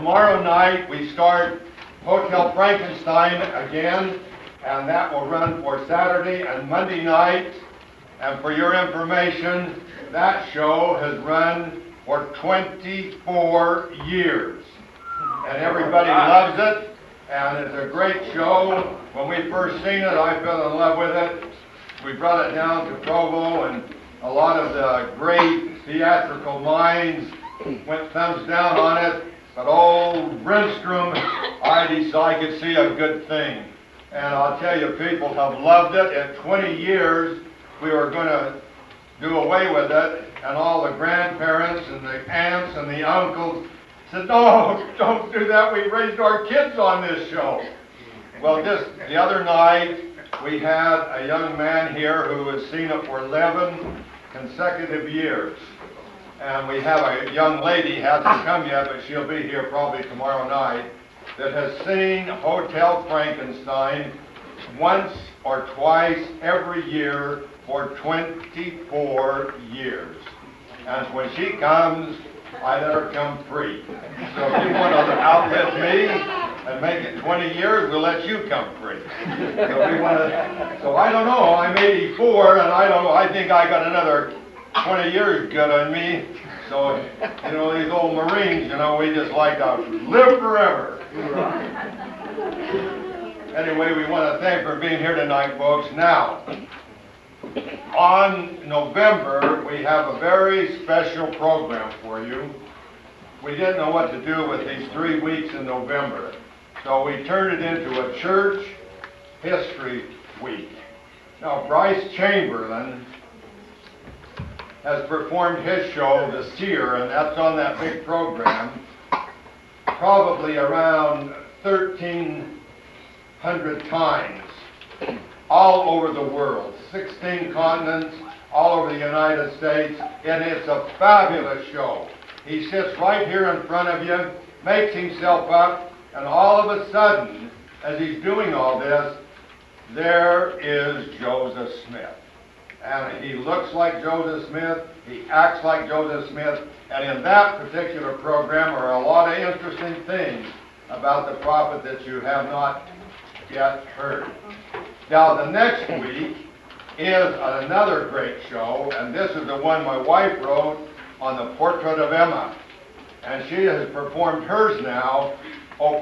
tomorrow night we start Hotel Frankenstein again, and that will run for Saturday and Monday night. And for your information, that show has run for 24 years. And everybody loves it, and it's a great show. When we first seen it, I fell in love with it. We brought it down to Provo, and a lot of the great theatrical minds went thumbs down on it. But old Brinstrom, I could see a good thing. And I'll tell you, people have loved it. In 20 years, we were going to do away with it, and all the grandparents and the aunts and the uncles said, no, don't do that. We raised our kids on this show. Well, just the other night, we had a young man here who has seen it for 11 consecutive years. And we have a young lady, hasn't come yet, but she'll be here probably tomorrow night, that has seen Hotel Frankenstein once or twice every year for 24 years. And when she comes, I let her come free. So if you want to outlive me and make it 20 years, we'll let you come free. So I don't know, I'm 84, and I don't know, I think I got another 20 years good on me. So, you know, these old Marines, you know, we just like to live forever. Anyway, we want to thank you for being here tonight, folks. Now, on November, we have a very special program for you. We didn't know what to do with these 3 weeks in November, so we turned it into a church history week. Now, Bryce Chamberlain has performed his show, The Seer, and that's on that big program, probably around 1,300 times, all over the world, 16 continents, all over the United States, and it's a fabulous show. He sits right here in front of you, makes himself up, and all of a sudden, as he's doing all this, there is Joseph Smith. And he looks like Joseph Smith, he acts like Joseph Smith, and in that particular program are a lot of interesting things about the prophet that you have not yet heard. Now, the next week is another great show, and this is the one my wife wrote on the portrait of Emma. And she has performed hers now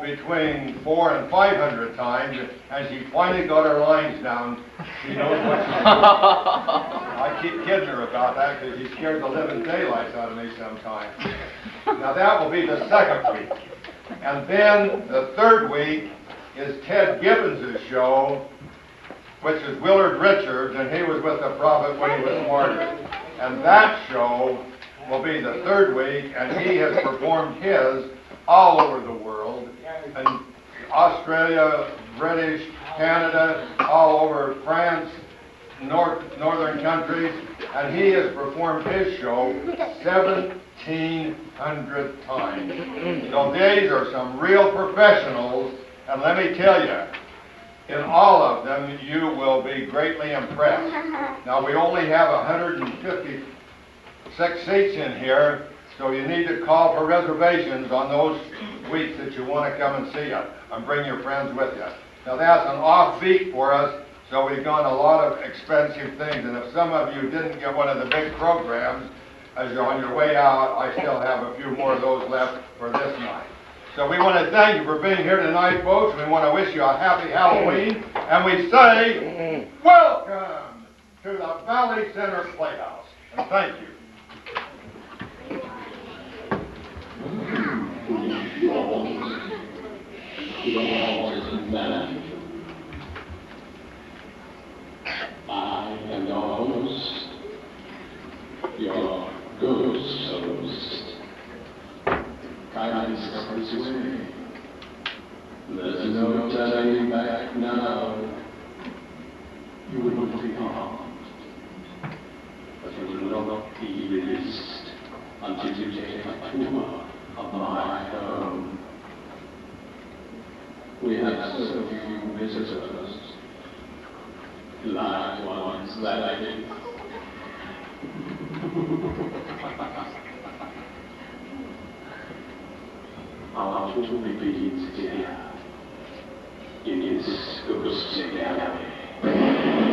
between 400 and 500 times, and she finally got her lines down. She knows what she's doing. I keep kidding her about that because she scared the living daylights out of me sometimes. Now that will be the second week. And then the third week is Ted Gibbons' show, which is Willard Richards, and he was with the prophet when he was martyred. And that show will be the third week, and he has performed his all over the world, and Australia, British, Canada, all over France, northern countries, and he has performed his show 1,700 times. So these are some real professionals, and let me tell you, in all of them, you will be greatly impressed. Now, we only have 156 seats in here, so you need to call for reservations on those weeks that you want to come and see us, and bring your friends with you. Now, that's an offbeat for us, so we've done a lot of expensive things, and if some of you didn't get one of the big programs, as you're on your way out, I still have a few more of those left for this night. So we want to thank you for being here tonight, folks. We want to wish you a happy Halloween, and we say, welcome to the Valley Center Playhouse, and thank you. I am your host, your ghost host. Kindness comes this way. There's no turning back now. You will not be harmed, but you will not be released until you take a tour of my home. We have so few visitors, like ones that I did. Our story begins here, in this ghostly alley.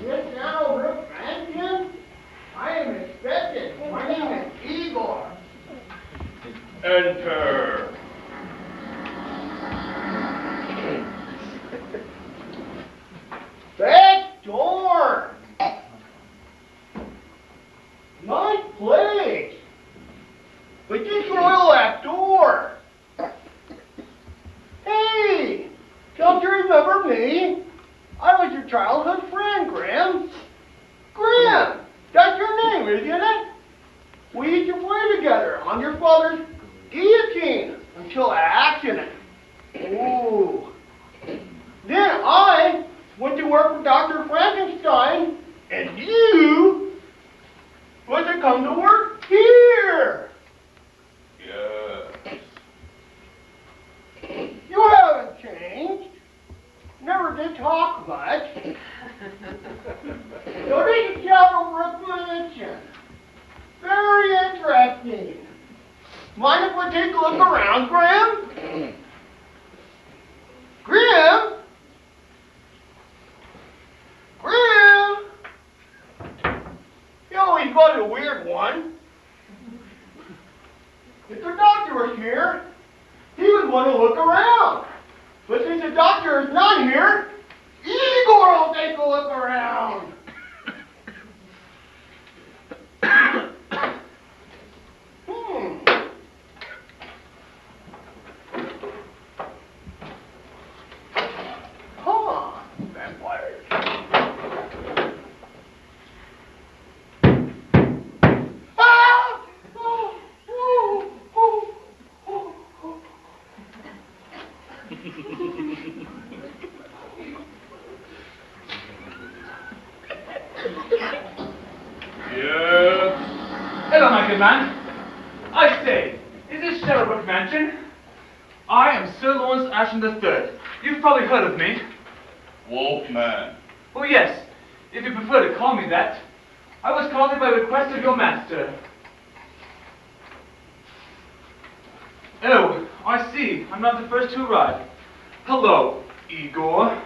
Yes, Shadowbrook Mansion? I am expected. My name is Igor. Enter. Back door! Nice place! But just roll that door! Hey! Don't you remember me? I was your childhood friend, Graham. Graham! That's your name, isn't it? We used to play together on your father's guillotine until an accident. Ooh. Then I went to work with Dr. Frankenstein, and you was to come to work here. Yes. You haven't changed. Never did talk much. So this is Shadowbrook Mansion. Very interesting. Mind if we take a look around, Graham? Graham? Graham? You always got a weird one. If the doctor was here, he would want to look around. But since the doctor is not here, Igor will take a look around. Huh. Vampires. Ah! Oh, oh, oh, oh, oh. Yes. Hello, my good man. I say, is this Shadowbrook Mansion? I am Sir Lawrence Ashton III. You've probably heard of me. Wolfman. Well, yes, if you prefer to call me that. I was called here by request of your master. Oh, I see. I'm not the first to arrive. Hello, Igor.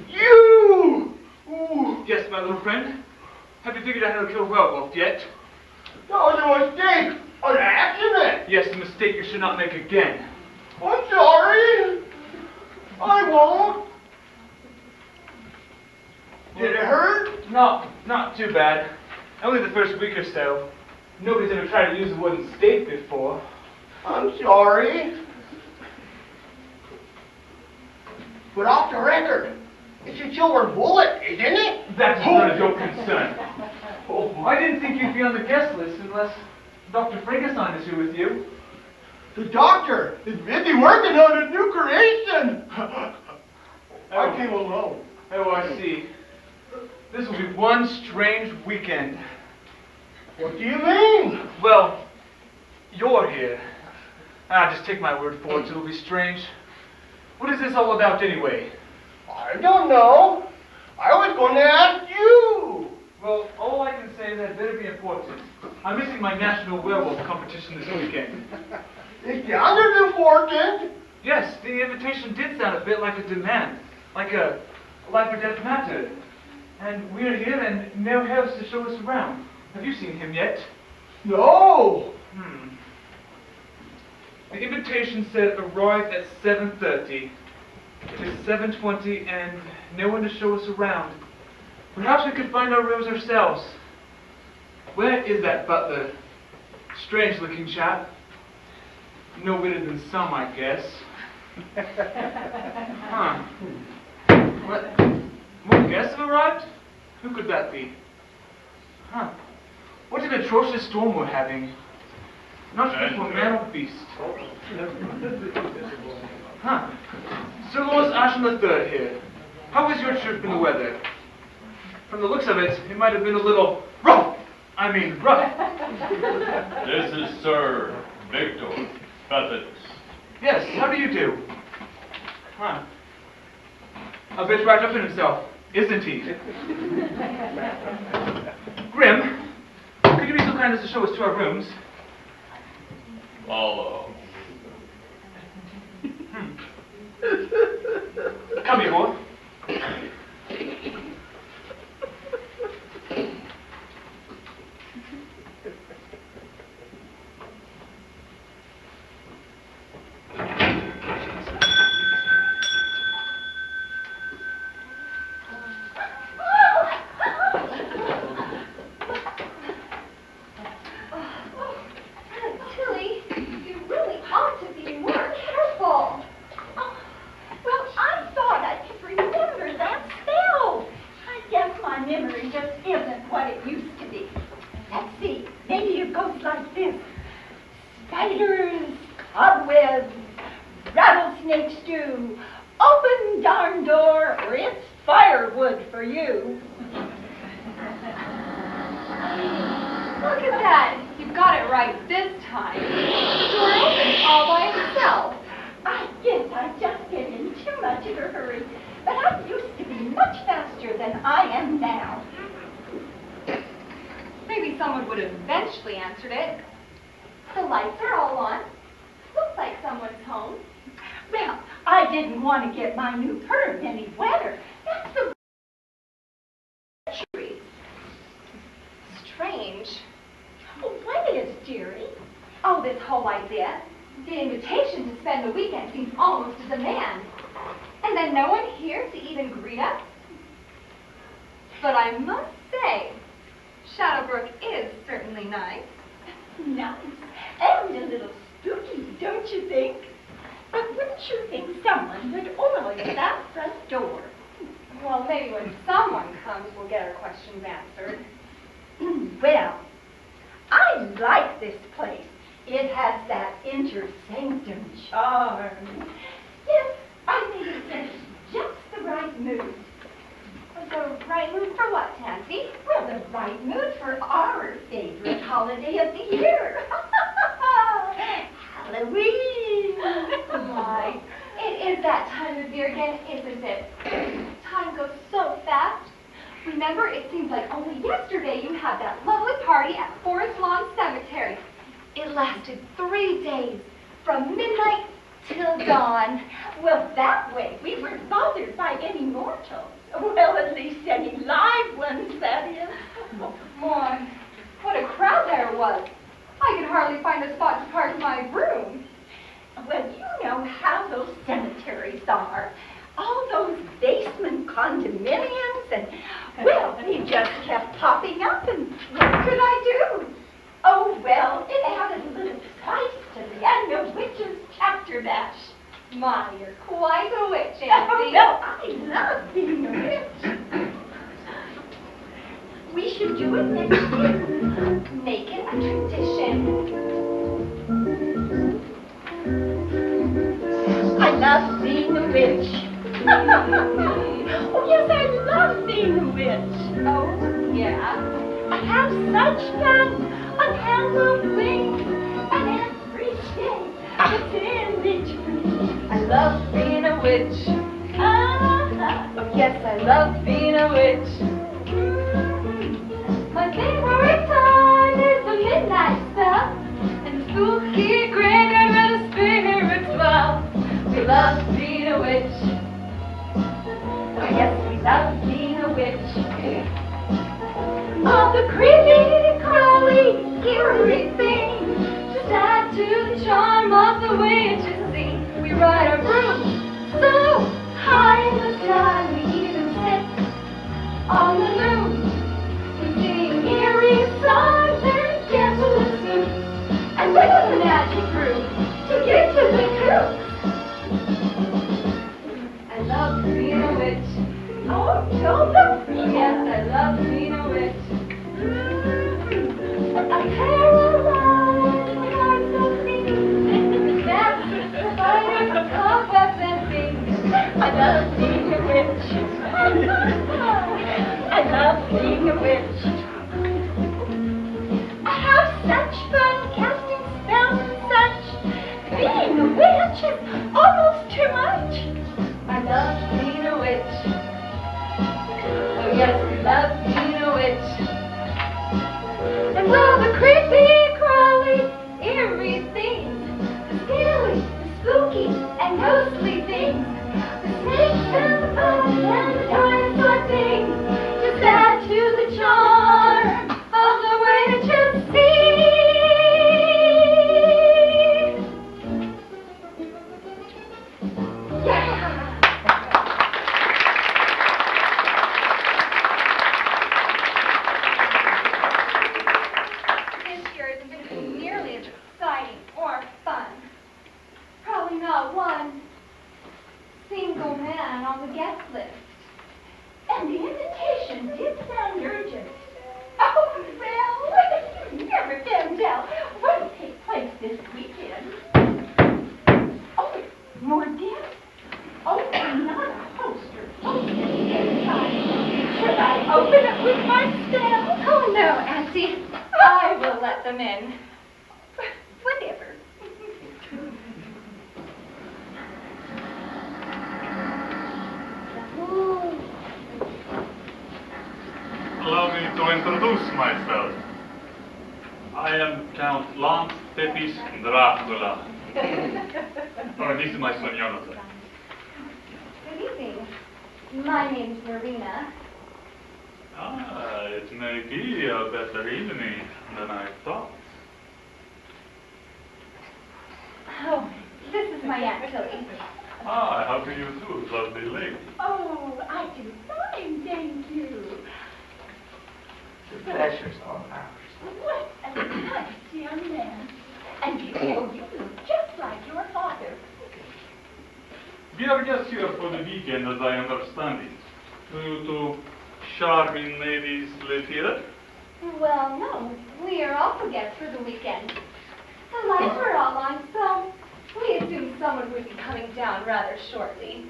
You! Ooh, Yes, my little friend. Have you figured out how to kill a werewolf yet? that was a mistake. An accident. Yes, a mistake you should not make again. I'm sorry. I won't. Did it hurt? No, not too bad. Only the first week or so. Nobody's ever tried to use a wooden stake before. I'm sorry. But off the record, it's a silver bullet, isn't it? That's none of your concern. I didn't think you'd be on the guest list unless Dr. Frankenstein is here with you. The doctor is busy working on a new creation. I came alone. Oh, I see. This will be one strange weekend. What do you mean? Well, you're here. Just take my word for it, it'll be strange. What is this all about anyway? I don't know. I was going to ask you. Well, all I can say is that better be important. I'm missing my national werewolf competition this weekend. It sounded important. Yes, the invitation did sound a bit like a demand, like a life or death matter. And we're here and no house to show us around. Have you seen him yet? No. The invitation said arrive at 7:30. It is 7:20 and no one to show us around. Perhaps we could find our rooms ourselves. Where is that butler? Strange looking chap. No witted than some, I guess. Huh. What? More guests have arrived? Who could that be? Huh. What an atrocious storm we're having. Not fit for man or beast. Huh. Sir Lawrence Ashton III here. How was your trip in the weather? From the looks of it, it might have been a little rough. This is Sir Victor Feathers. Yes, how do you do? Huh. A bit wrapped up in himself, isn't he? Grim, could you be so kind as to show us to our rooms? Follow. Come here, boy. Tilly, you really ought to be more careful. Well, I thought I could remember that spell. I guess my memory just isn't what it used to be. Let's see, maybe it goes like this. Spiders, cobwebs, rattlesnake stew, open darn door, or it's firewood for you. Look at that. You got it right this time. The door opens all by itself. I guess I just get in too much of a hurry, but I used to be much faster than I am now. Maybe someone would have eventually answered it. The lights are all on. Looks like someone's home. Well, I didn't want to get my new perm any wetter. That's the centuries. Strange. What is, dearie? Oh, this whole idea. The invitation to spend the weekend seems almost a demand. And then no one here to even greet us? But I must say, Shadowbrook is certainly nice. Nice. And a little spooky, don't you think? But wouldn't you think someone would oil that front door? Well, maybe when someone comes, we'll get our questions answered. Well, I like this place. It has that inter-sanctum charm. Yes, I think it's in just the right mood. The right mood for what, Tansy? Well, the right mood for our favorite holiday of the year. Halloween. Why, it is that time of year again, isn't it? Time goes so fast. Remember, it seems like only yesterday you had that lovely party at Forest Lawn Cemetery. It lasted 3 days, from midnight till dawn. Well, that way we weren't bothered by any mortals. Well, at least any live ones, that is. Boy, what a crowd there was. I could hardly find a spot to park my broom. Well, you know how those cemeteries are. All those basement condominiums and, well, they just kept popping up, and what could I do? Oh, well, it added a little spice to the annual witches chapter bash. My, you're quite a witch, Oh, Auntie. well, I love being a witch. We should do it next year. Make it a tradition. I love being a witch. Oh, yes, I love being a witch. Oh, yeah? I have such fun on Halloween and every day that's in between. I love being a witch. Uh-huh. Yes, I love being a witch. My favorite time is the midnight spell and the spooky graveyard where the spirits dwell. We love being a witch. Oh, yes, we love being a witch. All the creepy, crawly, eerie things Just add to the charm of the witch's scene. We ride our broom so high in the sky, we even sit on the moon. We sing eerie songs and dance to the tune, and with the magic brew to get to the coop. I love being a witch. Oh, don't look me. Yes, I love being a witch. I paralyze my heart being a witch. I have such fun casting spells and such. Being a witch is almost too much. I love being a witch. Oh yes, we love being a witch. And well, the creepy, crawly, eerie things, the scary, the spooky, and ghostly things, the snakes and the bugs and the dinosaur things, just add to the charm of the witch's scene. Yeah! This year isn't going to be nearly as exciting or fun. Probably not one single man on the guest list. And the invitation did sound urgent. Oh, well, you never can tell what will take place this weekend. Oh, more gifts? Oh, not a poster. Inside. Should I open it with my spell? Oh no, Auntie. I will let them in. Whatever. Allow me to introduce myself. I am Count Lance Pepis Dracula. Oh, this is my son Jonathan. Good evening. My name's Marina. Ah, it may be a better evening than I thought. Oh, this is my Aunt Tilly. Ah, how do you do, lovely lady? Oh, I do fine, thank you. The pleasure's all ours. What a nice young man. And you look just like your father. We are guests here for the weekend, as I understand it. Do you two charming ladies live here? Well, no. We are also guests for the weekend. The lights were all on, so we assumed someone would be coming down rather shortly.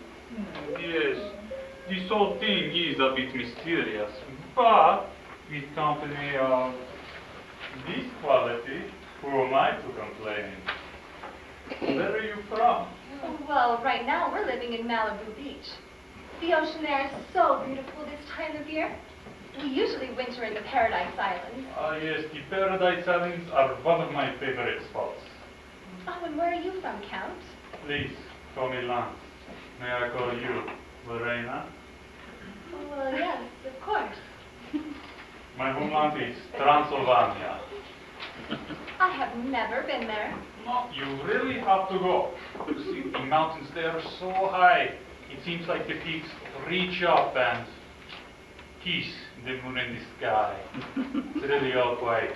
Yes, this whole thing is a bit mysterious, but with company of this quality, who am I to complain? Where are you from? Well, right now we're living in Malibu Beach. The ocean there is so beautiful this time of year. We usually winter in the Paradise Islands. Ah, yes, the Paradise Islands are one of my favorite spots. Oh, and where are you from, Count? Please, call me Lance. May I call you Lorena? Well, yes, of course. My homeland is Transylvania. I have never been there. No, you really have to go. You see, the mountains there are so high. It seems like the peaks reach up and kiss the moon in the sky. It's really all quite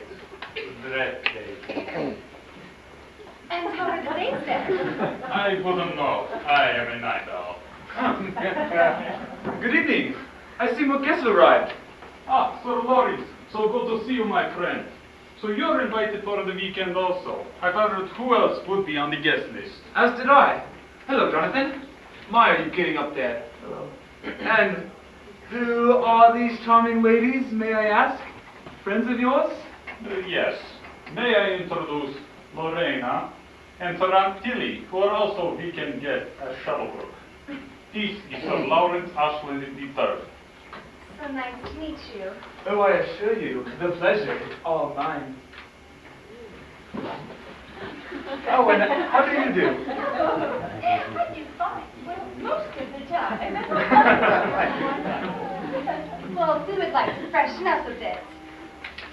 breathtaking. And how are the days there? I wouldn't know. I am a night owl. Good evening. I see more guests arrived. Ah, Sir Loris. So good to see you, my friend. So you're invited for the weekend also. I wondered who else would be on the guest list. As did I. Hello, Jonathan. My, are you getting up there? Hello. And who are these charming ladies, may I ask? Friends of yours? Yes. May I introduce Lorena and Sir Aunt Tilly, who are also weekend guests at Shadowbrook. This is Sir Lawrence Ashland III. So nice to meet you. Oh, I assure you, the pleasure is all mine. Oh, and how do you do? I do fine. Well, most of the time. Well, we would like to freshen up a bit.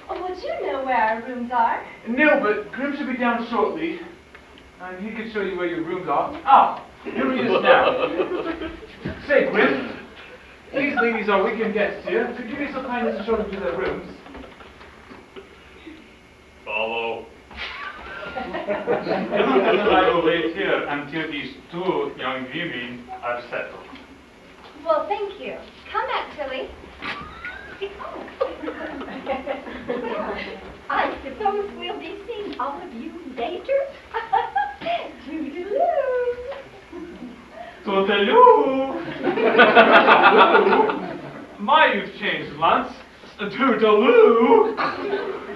Oh, would you know where our rooms are? No, but Grim should be down shortly. And he can show you where your rooms are. Ah, here he is now. Say, Grim, these ladies are weekend guests here. Could you be so kind as to show them to their rooms? Follow. And I will wait here until these two young women are settled. Well, thank you. Come back, Tilly. I suppose we'll be seeing all of you later. Toodaloo. Toodaloo! My, you've changed, Lance. Toodaloo!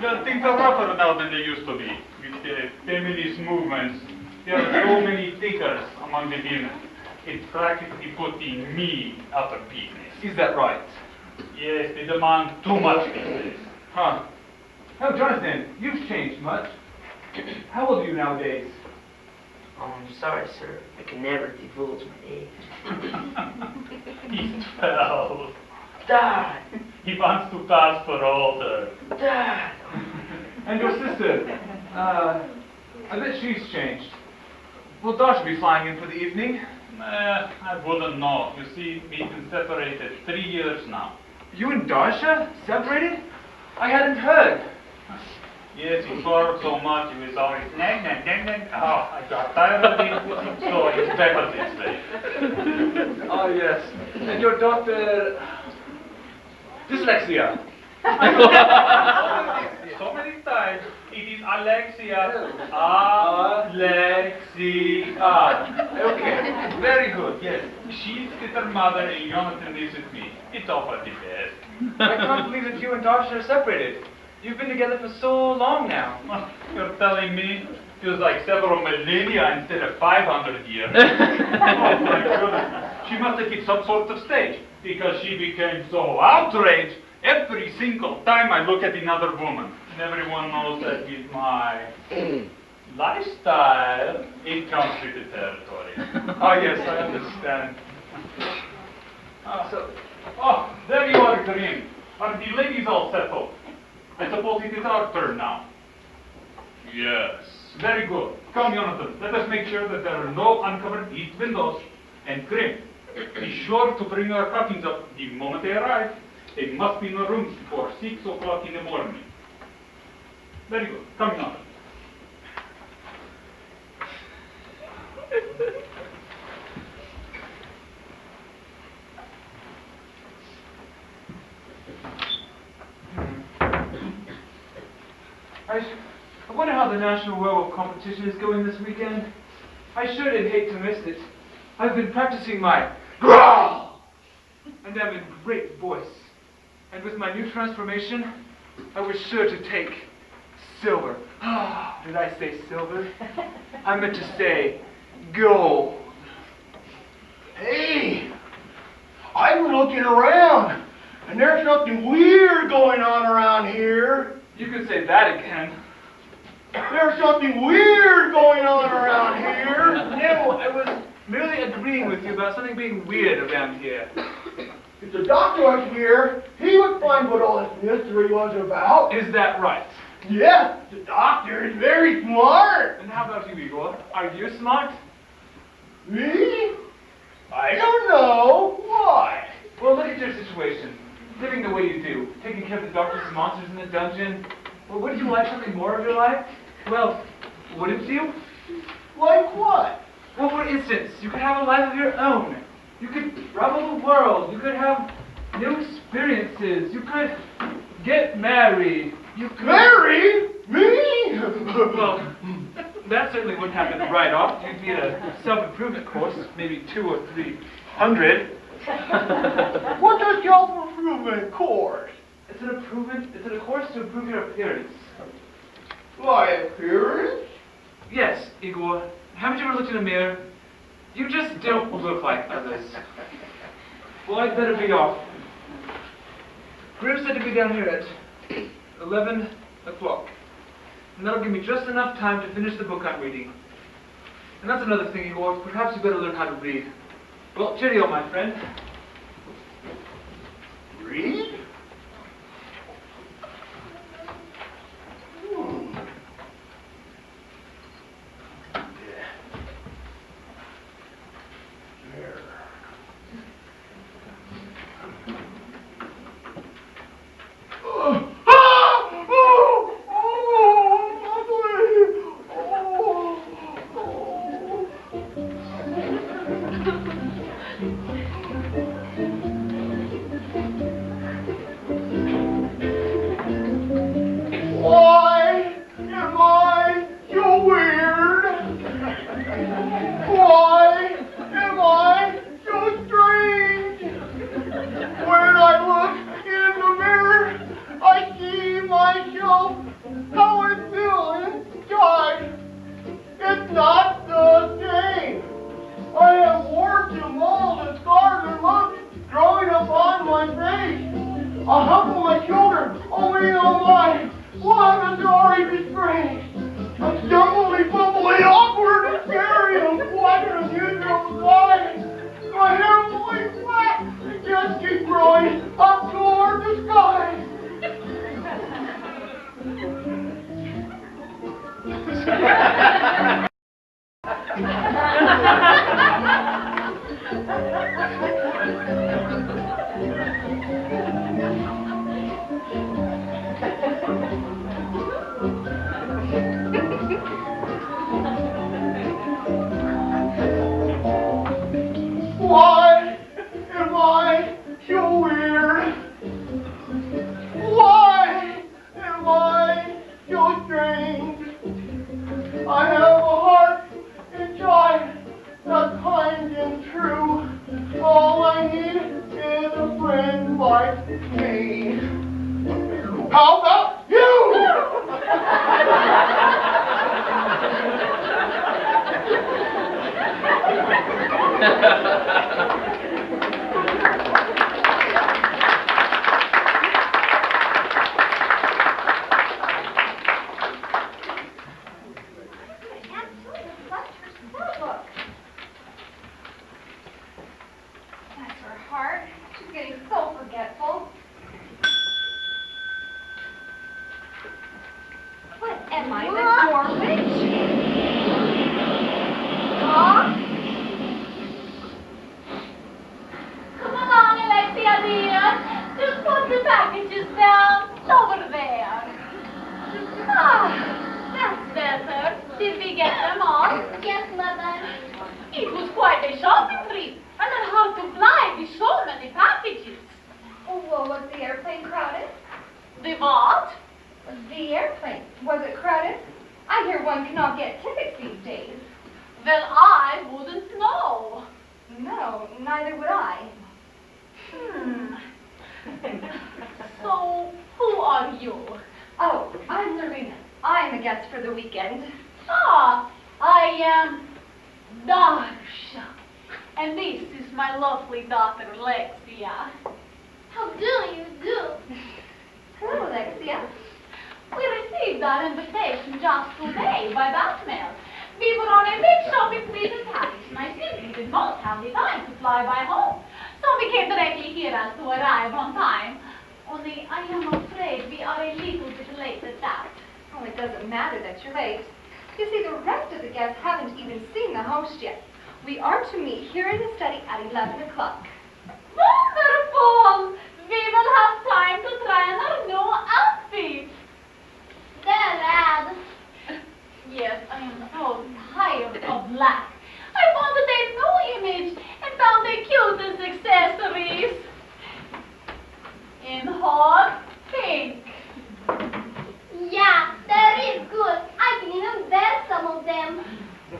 Yeah, things are rougher now than they used to be. With the feminist movements, there are so many thinkers among the women. It's practically putting me out of business. Is that right? Yes, they demand too much business. Huh. Oh, Jonathan, you've changed much. How old are you nowadays? Oh, I'm sorry, sir. I can never divulge my age. He's 12. Dad! He wants to pass for older. Dad! And your sister? I bet she's changed. Will Darsh be flying in for the evening? I wouldn't know. You see, we've been separated 3 years now. You and Darsha? Separated? I hadn't heard. Yes, he quarreled so much, he was always nag, nag, nag, nag. Oh, I got tired of it, so it's better this way. Oh, yes. And your daughter... Dyslexia. So many times, it is Alexia. Alexia. Okay, very good, yes. She's with her mother and Jonathan is with me. It's all for the best. I can't believe that you and Darsha are separated. You've been together for so long now. You're telling me it was like several millennia instead of 500 years. Oh my goodness. She must have hit some sort of stage because she became so outraged every single time I look at another woman. And everyone knows that with my lifestyle, it comes with the territory. Oh, yes, I understand. There you are, Karim. Are the ladies all settled? I suppose it is our turn now. Yes. Very good. Come, Jonathan. Let us make sure that there are no uncovered east windows. And Grim, be sure to bring our coffins up the moment they arrive. They must be in the rooms before 6 o'clock in the morning. Very good. Come, Jonathan. I wonder how the National Werewolf competition is going this weekend. I sure did hate to miss it. I've been practicing my growl, and I'm in great voice. And with my new transformation, I was sure to take silver. Did I say silver? I meant to say gold. Hey, I've been looking around, and there's something weird going on around here. You could say that again. There's something weird going on around here. No, I was merely agreeing with you about something being weird around here. If the doctor was here, he would find what all this mystery was about. Is that right? Yes, the doctor is very smart. And how about you, Igor? Are you smart? Me? I don't know. Why? Well, look at your situation. Living the way you do, taking care of the doctors and monsters in the dungeon. Well, wouldn't you like something more of your life? Well, wouldn't you? Like what? Well, for instance, you could have a life of your own. You could travel the world. You could have new experiences. You could get married. You could... Marry? Me? Well, that certainly wouldn't happen right off. You'd need a self-improvement course, maybe 200 or 300. What's a self-improvement course? It's a course to improve your appearance. My appearance? Yes, Igor. Haven't you ever looked in a mirror? You just don't look like others. Well, I'd better be off. Grim said to be down here at 11 o'clock. And that'll give me just enough time to finish the book I'm reading. And that's another thing, Igor. Perhaps you better learn how to read. Well, cheerio, my friend. Read? Bless her heart. She's getting so forgetful. What am I, the door witch? Huh? Come along, Alexia dear. Just put the packages down over there. Ah, that's better. Did we get them all? Yes, Mother. It was quite a shopping trip, and then how to fly with so many packages. Oh, well, was the airplane crowded? The what? The airplane. Was it crowded? I hear one cannot get tickets these days. Well, I wouldn't know. No, neither would I. So, who are you? Oh, I'm Lorena. I'm a guest for the weekend. Ah, I am Darsha. And this is my lovely daughter, Alexia. How do you do? Hello, Alexia. We received our invitation just today by bat mail. We were on a big shopping trip in Paris, and I simply did not have the time to fly by home. So we came directly here as to arrive on time. Only I am afraid we are a little bit late at that. Oh, it doesn't matter that you're late. You see, the rest of the guests haven't even seen the host yet. We are to meet here in the study at 11 o'clock. Wonderful! We will have time to try on our new outfits. They're rad. Yes, I am so tired of black. I wanted a new image and found the cutest accessories in hot pink. Yeah, that is good. I can even wear some of them.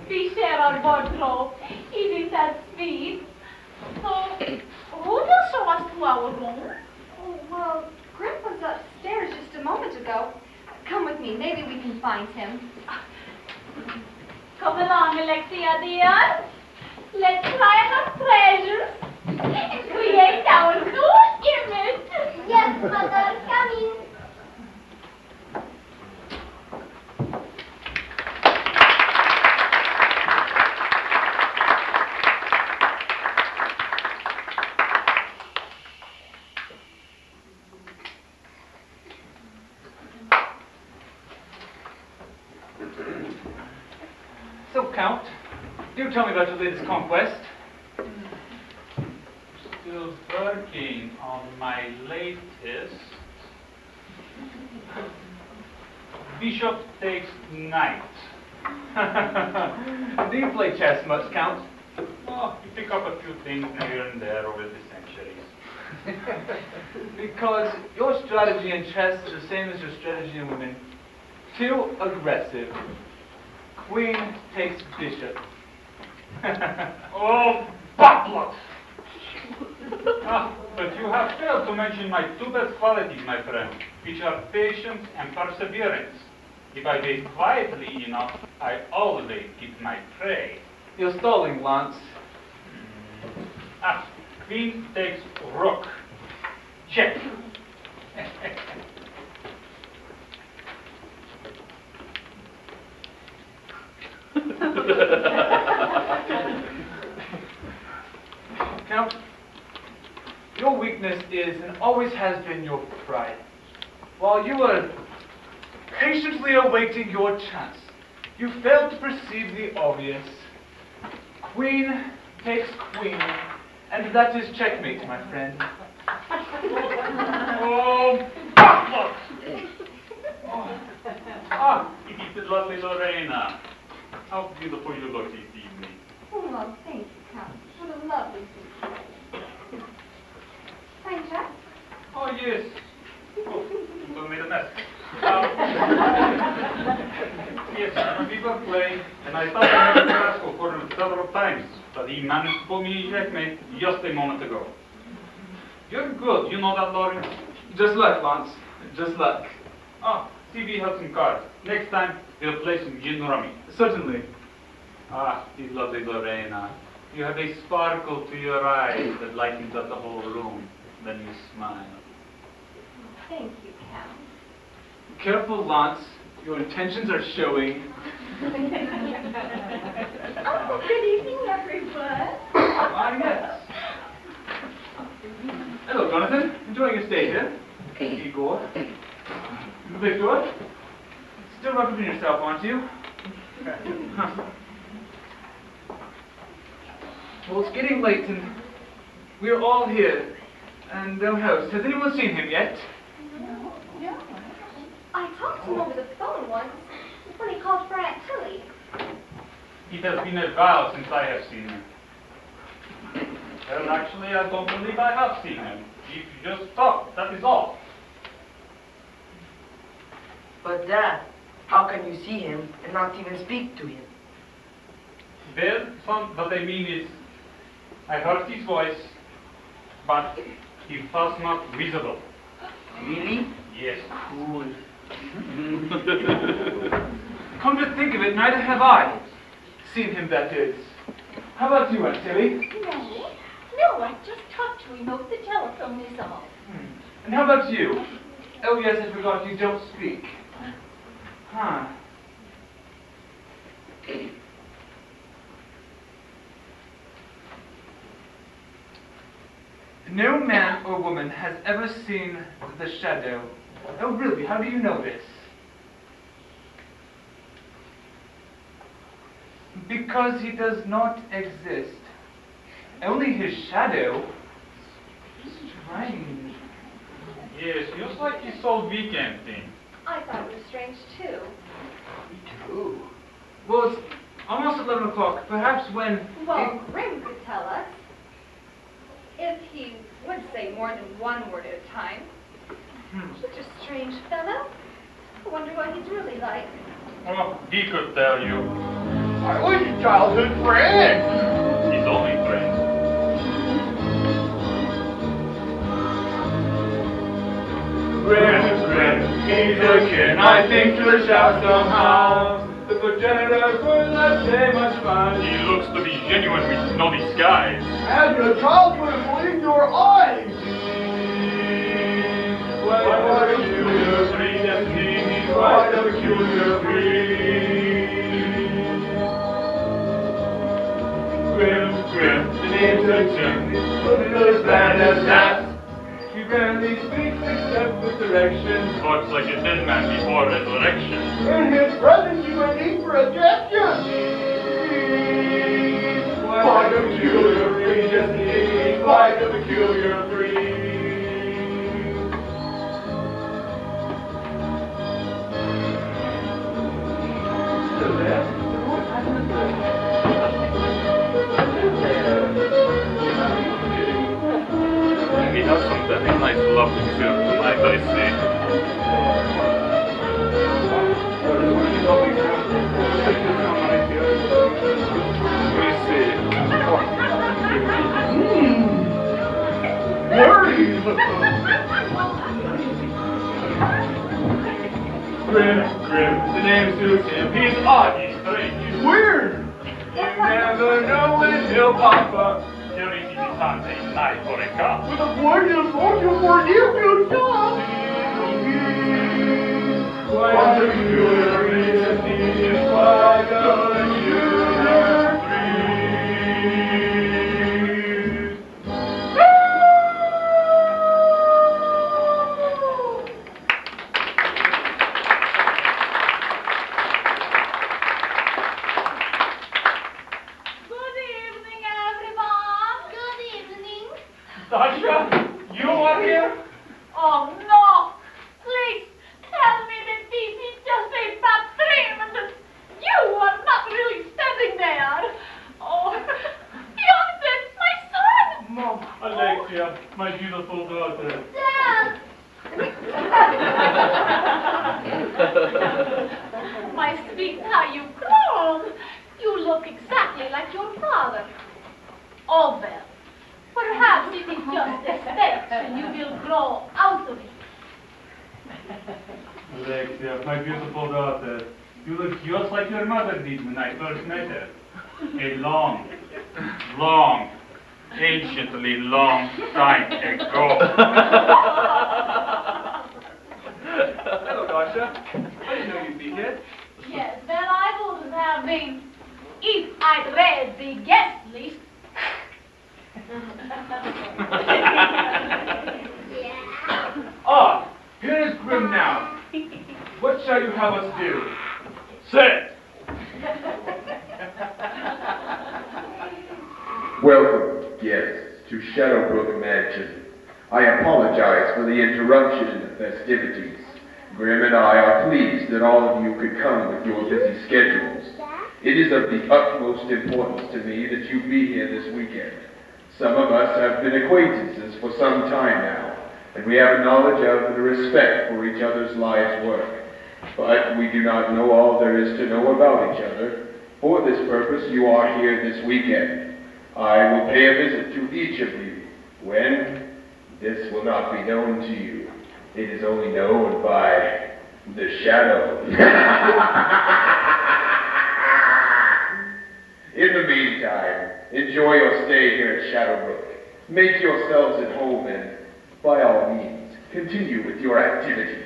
We share our wardrobe. Isn't that sweet? So, who will show us to our room? Oh, well, Grim was upstairs just a moment ago. Come with me. Maybe we can find him. Come along, Alexia dear. Let's try on our treasures and create our new image. Yes, Mother. Coming. So, Count, do tell me about your latest conquest. Still working on my latest. Bishop takes knight. Do you play chess much, Count? Oh, you pick up a few things here and there over the centuries. Because your strategy in chess is the same as your strategy in women. Too aggressive. Queen takes bishop. Oh, butler! But you have failed to mention my two best qualities, my friend, which are patience and perseverance. If I wait quietly enough, I always get my prey. You're stalling, Lance. Queen takes rook. Check. Count, your weakness is and always has been your pride. While you were patiently awaiting your chance, you failed to perceive the obvious. Queen takes queen, and that is checkmate, my friend. Oh, butler! It is lovely Lorena. How beautiful you look this evening. Oh, well, thank you, Count. What a lovely suit. Fine dress. Oh, yes. Oh, you made a mess. Yes, when we were playing, and I thought I had Carrasco for him several times, but he managed to pull me in checkmate just a moment ago. You're good, you know that, Laurie? Just luck, Lance. Just luck. Oh, CB has some cards. Next time, we'll play some gin rummy. Certainly. This lovely Lorena. You have a sparkle to your eyes that lightens up the whole room. Then you smile. Thank you, Count. Careful, Lance. Your intentions are showing. Oh, good evening, everyone. Ah, yes. Hello, Jonathan. Enjoying your stay here? Igor. Victor. Still representing yourself, aren't you? Huh. Well, it's getting late and we're all here. And no host. Has anyone seen him yet? No. I talked to him over the phone once when he called for Aunt Tilly. It has been a while since I have seen him. Well, actually, I don't believe I have seen him. He just talked, that is all. But Dad, how can you see him and not even speak to him? Well, what I mean is, I heard his voice, but he was not visible. Really? Yes. Cool. Come to think of it, neither have I. Seen him, that is. How about you, Aunt Tilly? No, I just talked to him over the telephone is all. And how about you? Oh yes, I forgot, you don't speak. Huh. No man or woman has ever seen the shadow. Oh really, how do you know this? Because he does not exist. Only his shadow. Strange. Yes, just like his old weekend thing. I thought it was strange, too. Well, it's almost 11 o'clock. Perhaps when... Well, Grim could tell us. If he would say more than one word at a time. Such a strange fellow. I wonder what he's really like. Oh, he could tell you. I was your childhood friend. His only friend. Grim, he's a kid, I think to shout somehow. The progenitor could not say much fun. He looks to be genuine with no disguise. And your child would have believed your eyes. What a peculiar breed, and he's quite a peculiar breed. Grim, the name's a Jim, but as bad as that. He rarely speaks except with directions. Talks like a dead man before resurrection. In his presence you would eat for a gesture. Quite a peculiar breed, yes indeed, quite a peculiar breed. Still there? What happened to He has some very nice lovely film tonight, I see. We see. Dirty. Grim, the name suits him. He's odd, he's strange, he's Weird. You never know when he'll pop up. Here is his hand, a knife or a cup. With a point of motion for you to stop. Quite a peculiar breed, yes, he is quite a peculiar breed. Good evening, everyone. Good evening. Dasha, you are here? Oh, no. Please tell me that this is just a bad dream and that you are not really standing there. Oh, Jonathan, my son. Mom. Alexia, my beautiful daughter. Dad. My sweet, how you've grown. You look exactly like your father. Oh, well. Perhaps it is just a stage and you will grow out of it. Alexia, my beautiful daughter. You look just like your mother did when I first met her. A long, anciently long time ago. Hello, Dasha. I didn't know you'd be here. Yes, well, I would have been if I'd read the guest list. Ah, here is Grim now. What shall you have us do? Say Welcome, guests, to Shadowbrook Mansion. I apologize for the interruption in the festivities. Grim and I are pleased that all of you could come with your busy schedules. It is of the utmost importance to me that you be here this weekend. Some of us have been acquaintances for some time now, and we have knowledge of and respect for each other's lives' work. But we do not know all there is to know about each other. For this purpose, you are here this weekend. I will pay a visit to each of you. When? This will not be known to you. It is only known by the shadow. In the meantime, enjoy your stay here at Shadowbrook. Make yourselves at home and, by all means, continue with your activities.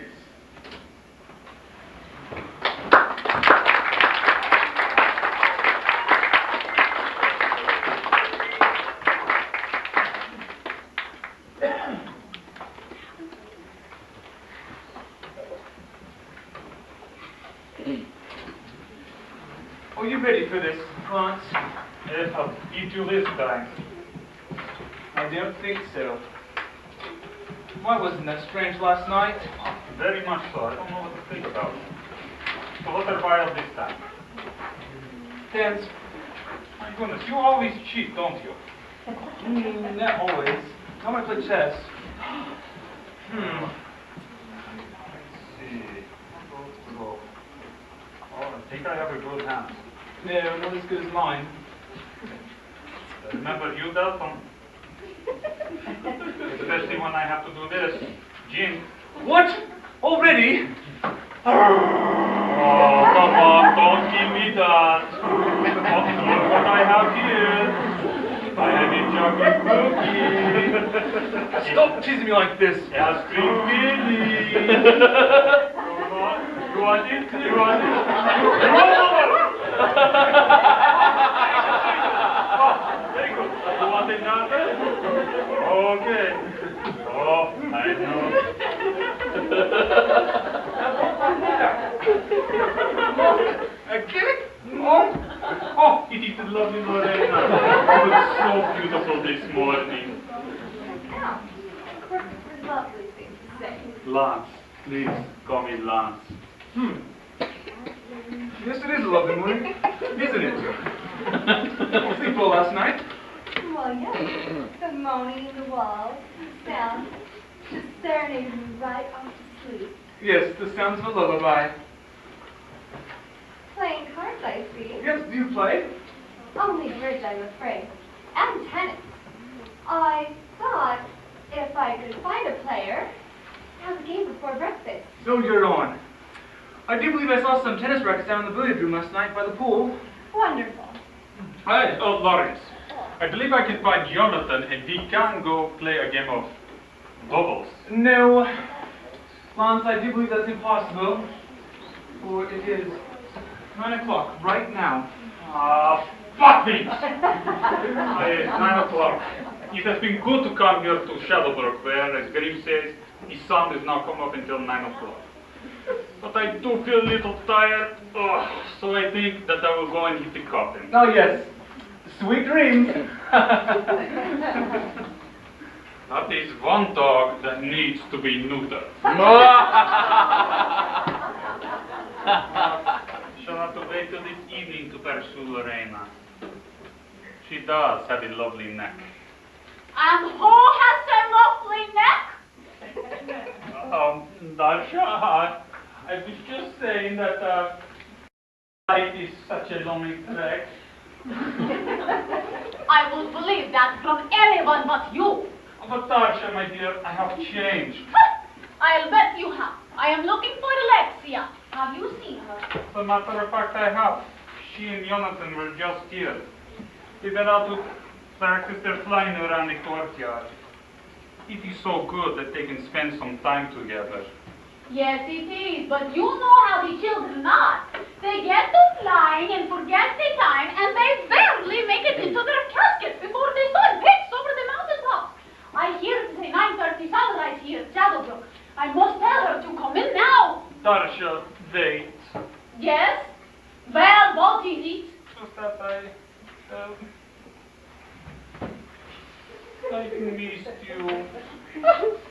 Are you ready for this, Lance? yes, I'll beat you this time. I don't think so. Why wasn't that strange last night? Very much so. I don't know what to think about. So what are wild this time? Dance. My goodness, you always cheat, don't you? Not always. How am I play chess? Let's see. Go. Oh, I think I have a good hand. No, not as good as mine. Remember you, Dalton? Especially when I have to do this. Jim. What? Already? Oh, come on, don't give me that. Look what I have here. I have a chocolate cookie. Stop teasing me like this. Ice cream filling. Come on. You want it? You want it? Oh, very good. You want another? Okay. Oh, I know. Kill it? Oh, it is the lovely Lorena. You look so beautiful this morning. Oh, Christopher's lovely thing to say. Lance, please call me Lance. Yes, it is a lovely morning, isn't it? Sleep well last night? Well, yes. The moaning in the walls, the sound, just serenading me right off to sleep. Yes, the sounds of a lullaby. Playing cards, I see. Yes, do you play? Only bridge, I'm afraid. And tennis. I thought if I could find a player, have a game before breakfast. So you're on. I do believe I saw some tennis rackets down in the billiard room last night by the pool. Wonderful. Hi, oh, Lawrence. I believe I can find Jonathan and we can go play a game of doubles. No, Lance, I do believe that's impossible. For it is 9 o'clock right now. Fuck me! 9 o'clock. It has been good to come here to Shadowbrook, where, as Grim says, the sun is not come up until 9 o'clock. But I do feel a little tired, so I think that I will go and hit the curtain. Oh yes, sweet dreams. That is one dog that needs to be neutered. Shall have to wait till this evening to pursue Lorena. She does have a lovely neck. And who has a lovely neck? Dasha, I was just saying that life is such a lonely trek. I would believe that from anyone but you. But Dasha, my dear, I have changed. I'll bet you have. I am looking for Alexia. Have you seen her? As a matter of fact, I have. she and Jonathan were just here. They went out to practice their flying around the courtyard. It is so good that they can spend some time together. Yes, it is, but you know how the children are. They get to flying and forget the time, and they barely make it into their caskets before the sun hits over the mountaintop. I hear it's a 9:30 sunrise here at Shadowbrook. I must tell her to come in now. Darsha, wait. Yes? Well, what is it? Just that I missed you.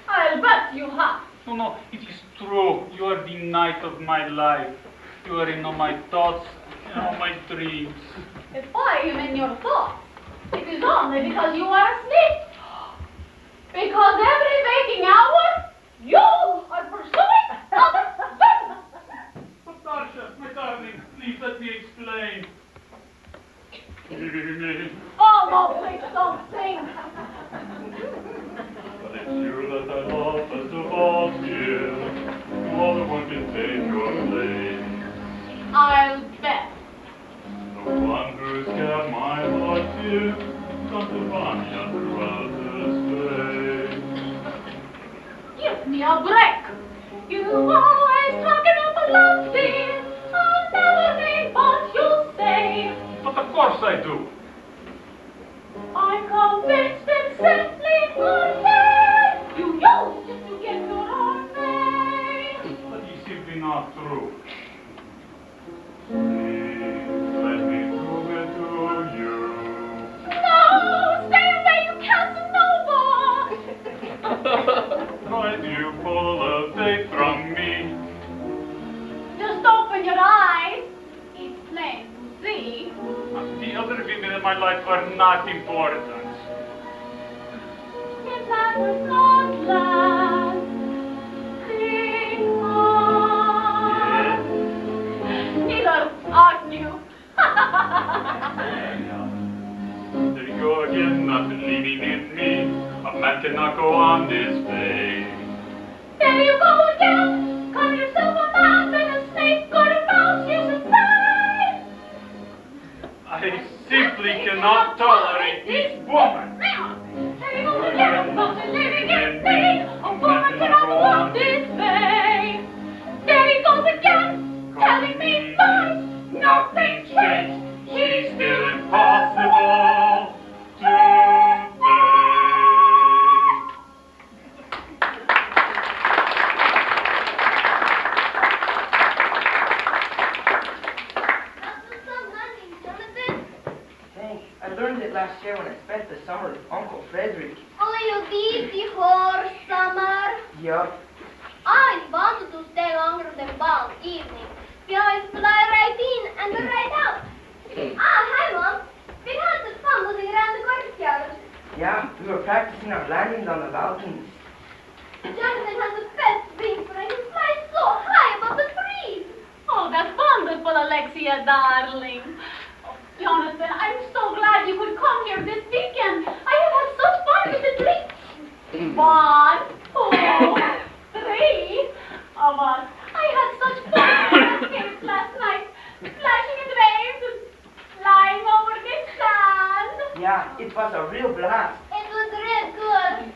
I'll bet you have. No, it is true. You are the night of my life. You are in all my thoughts and all my dreams. If I am in your thoughts, it is only because you are asleep. Because every waking hour, you are pursuing other women. But Darsha, my darling, please let me explain. Oh, no, please don't sing. But it's you that I love best of all here. No other one can take your place. I'll bet. The one who's kept my heart dear, Transylvania throughout the space. Give me a break. You always talking about love, dear. I'll never mean what you say. But of course I do. I'm convinced it's simply unfair. You used just to get your own way. But it's simply not true. Please let me prove it to you. No, stay away, you Casanova. Why do you pull a fake from me? Just open your eyes. It's plain to see. The other women in my life are not important. If that was not last, think on. Neither are you. There you go again, not believing in me. A man cannot go on this way. There you go again. Call yourself a mouse and a snake or a mouse, you should say. I simply cannot tolerate this woman. There you go again, not believing in me. A woman cannot go on this way. There he goes again, telling me lies. Nothing changed. She's still impossible to face. Thanks. I learned it last year when I spent the summer with Uncle Frederick. Oh, you did before summer? Yup. I wanted to stay longer than ball evening. We always fly right in and then right out. Hi, Mom. We had some fun moving around the courtyard. Yeah, we were practicing our landings on the balconies. Jonathan has the best wings and he flies so high above the trees. Oh, that's wonderful, Alexia, darling. Oh, Jonathan, I'm so glad you could come here this weekend. I have had such fun with the drinks. 1, 2, 3 of us. I had such fun with the kids last night, splashing in the waves and flying over the sand. Yeah, it was a real blast. It was real good.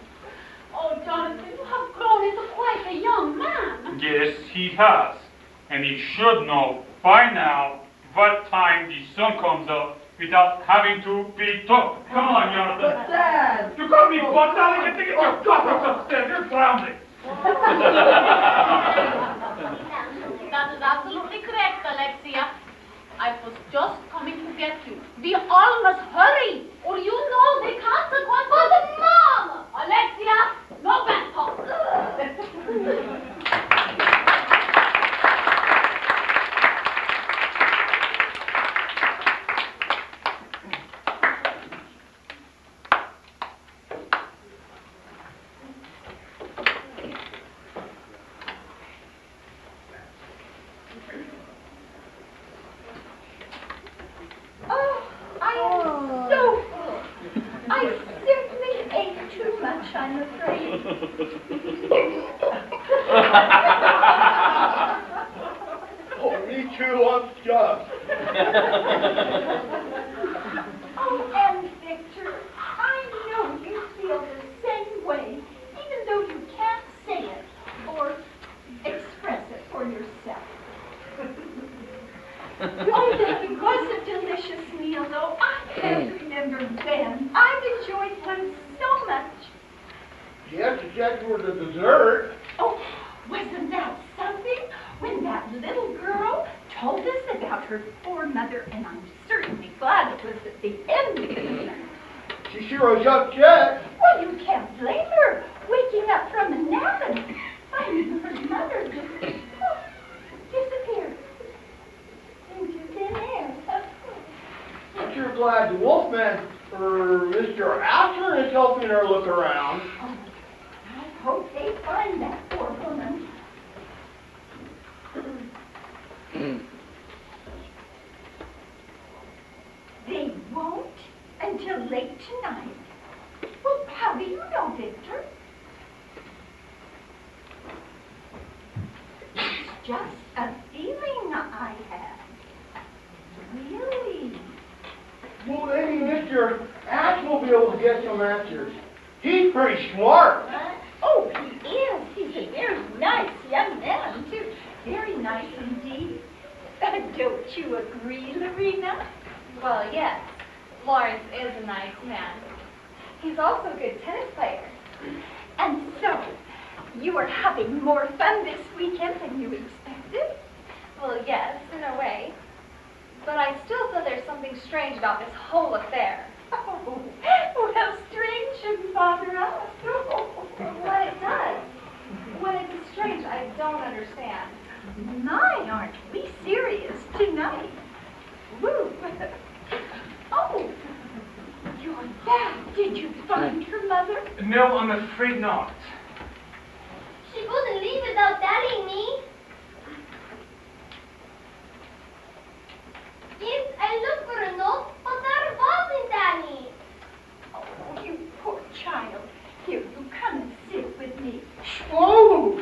Oh, Jonathan, you have grown into quite a young man. Yes, he has. And he should know by now what time the sun comes up without having to be taught. Come on, Jonathan. But Dad! You call me butt, darling? Get your butt upstairs. You're drowning. That is absolutely correct, Alexia. I was just coming to get you. We all must hurry, or you know the consequences. But Mom! Alexia, no bad talk. Oh, I am so full. I simply ate too much, I'm afraid. Oh, me too, I'm stuffed. Oh, and Victor, I know you feel the same way, even though you can't say it or express it for yourself. Oh, that was a delicious meal, though. I can't remember when. I've enjoyed one so much. Yes, except for the dessert. Oh, wasn't that something? When that little girl told us about her poor mother, and I'm certainly glad it was at the end of it. She sure was upset. Well, you can't blame her, waking up from a nap and finding her mother just disappeared into thin air. I'm sure glad the Wolfman, or Mr. Ashton, is helping her look around. Oh, I hope they find that poor woman. They won't until late tonight. Well, how do you know, Victor? It's just a feeling I had. Really? Well, maybe Mr. Ash will be able to get some answers. He's pretty smart. Oh, he is. He's a very nice young man, too. Very nice indeed. Don't you agree, Lorena? Well, yes. Lawrence is a nice man. He's also a good tennis player. And so, you are having more fun this weekend than you expected? Well, yes, in a way. But I still feel there's something strange about this whole affair. Oh, well, strange shouldn't bother us. What it does. When it's strange, I don't understand. My, aren't we serious tonight? Woo. Oh, you're back. Did you find her mother? No, I'm afraid not. She wouldn't leave without telling me. Yes, I looked for a note, but there wasn't any. Oh, you poor child. Here, you come and sit with me. Oh!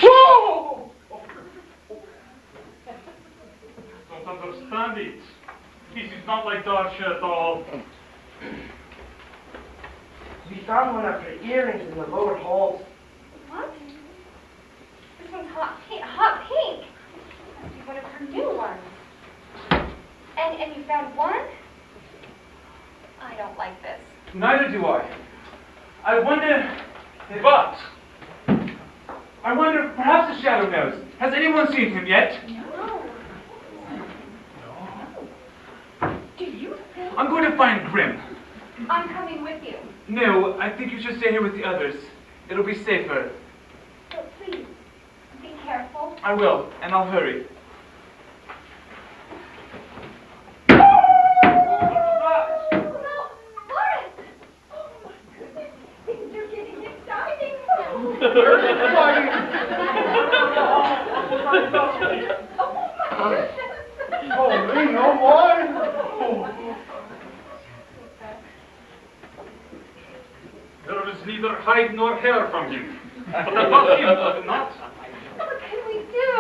Whoa! Don't understand it. This is not like Darcy at all. We found one of her earrings in the lower halls. What? This one's hot pink. Must be one of her new ones. And you found one? I don't like this. Neither do I. I wonder, but I wonder, perhaps the Shadow knows. Has anyone seen him yet? No. Do you think? I'm going to find Grim. I'm coming with you. No, I think you should stay here with the others. It'll be safer. So please, be careful. I will, and I'll hurry. Things are getting exciting. Oh, me, no more. There is neither hide nor hair from him. But that was him, was it not? What can we do?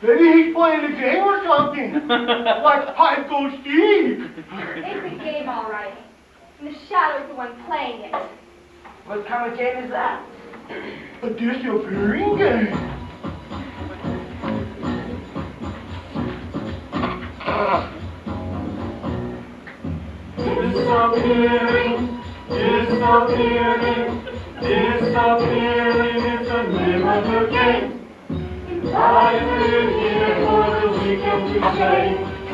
Maybe he's playing a game or something. Like Pipe Goes Steve. It's a game, all right. And the Shadow's the one playing it. What kind of game is that? A disappearing game. Disappearing, disappearing, disappearing is the name of the game. I live here for the weekend to stay.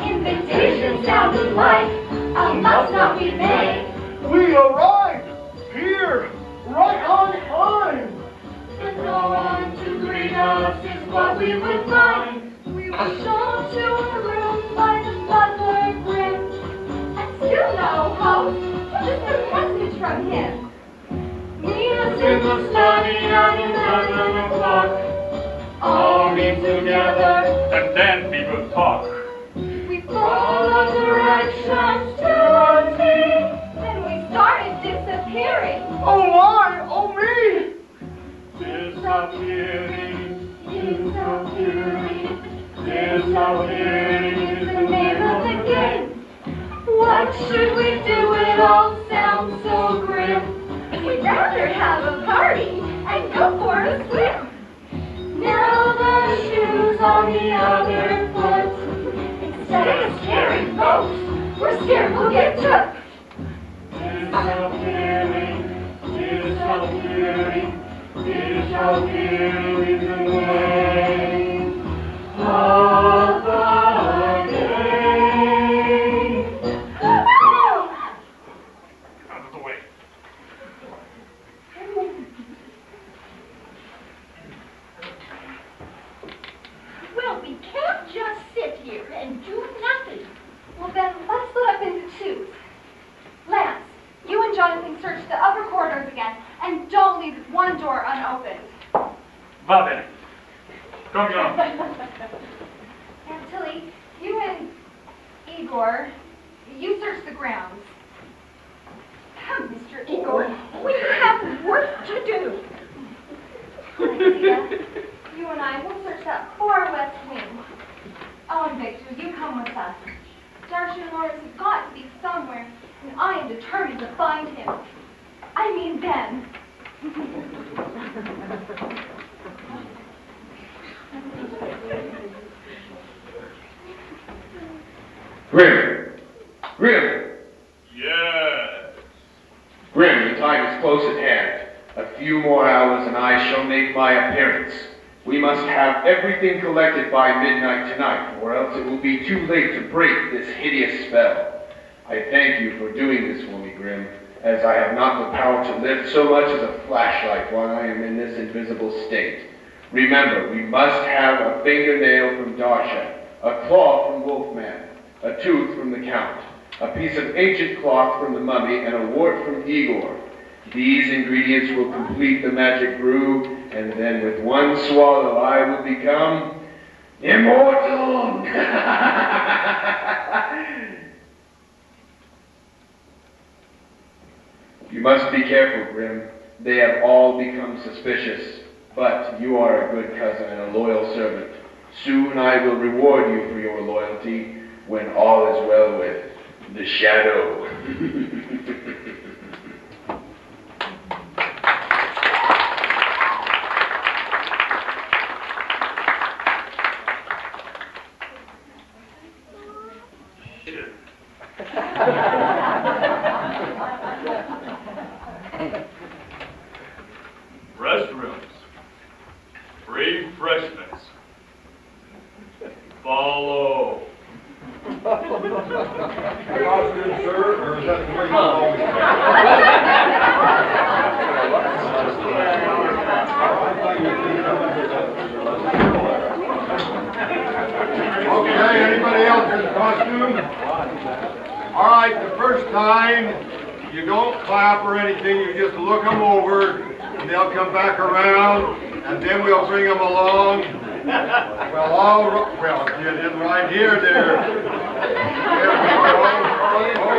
Invitation sounded like a must not be made. We arrived here, right on time. But no one to greet us is what we would find. We were shown to a room by the butler Grim. And still no host, just a message from him. Meet us in the study at 11 o'clock. All meet together, and then people talk. We followed directions to a T. Then we started disappearing. Oh my, oh me. Disappearing, Disappearing. Disappearing is the name of the game. What should we do? It all sounds so grim. We'd rather have a party and go for a swim. Now the shoe's on the other foot. Instead of scaring folks, we're scared we'll get took. Disappearing, disappearing, disappearing is the name of the game. Out of the way. Well, we can't just sit here and do nothing. Well then, let's split up into twos. Lance, you and Jonathan search the upper corridors again, and don't leave one door unopened. Va bene. Come on. And Tilly, you and Igor, you search the grounds. Come, Mr. Igor, we have work to do. Alexia, you and I will search that far west wing. Oh, and Victor, you come with us. Darcy and Lawrence have got to be somewhere, and I am determined to find him. I mean them. Grim! Grim! Yes. Grim, the time is close at hand. A few more hours and I shall make my appearance. We must have everything collected by midnight tonight, or else it will be too late to break this hideous spell. I thank you for doing this for me, Grim, as I have not the power to lift so much as a flashlight while I am in this invisible state. Remember, we must have a fingernail from Darsha, a claw from Wolfman, a tooth from the Count, a piece of ancient cloth from the mummy, and a wart from Igor. These ingredients will complete the magic brew, and then with one swallow I will become immortal! You must be careful, Grim. They have all become suspicious, but you are a good cousin and a loyal servant. Soon I will reward you for your loyalty when all is well with the Shadow. Restrooms. Refreshments. Follow. Costume, sir, or is that the way you always Okay, anybody else in costume? All right, the first time, you don't clap or anything, you just look them over, and they'll come back around, and then we'll bring them along. Well, you did right here, there. There we go.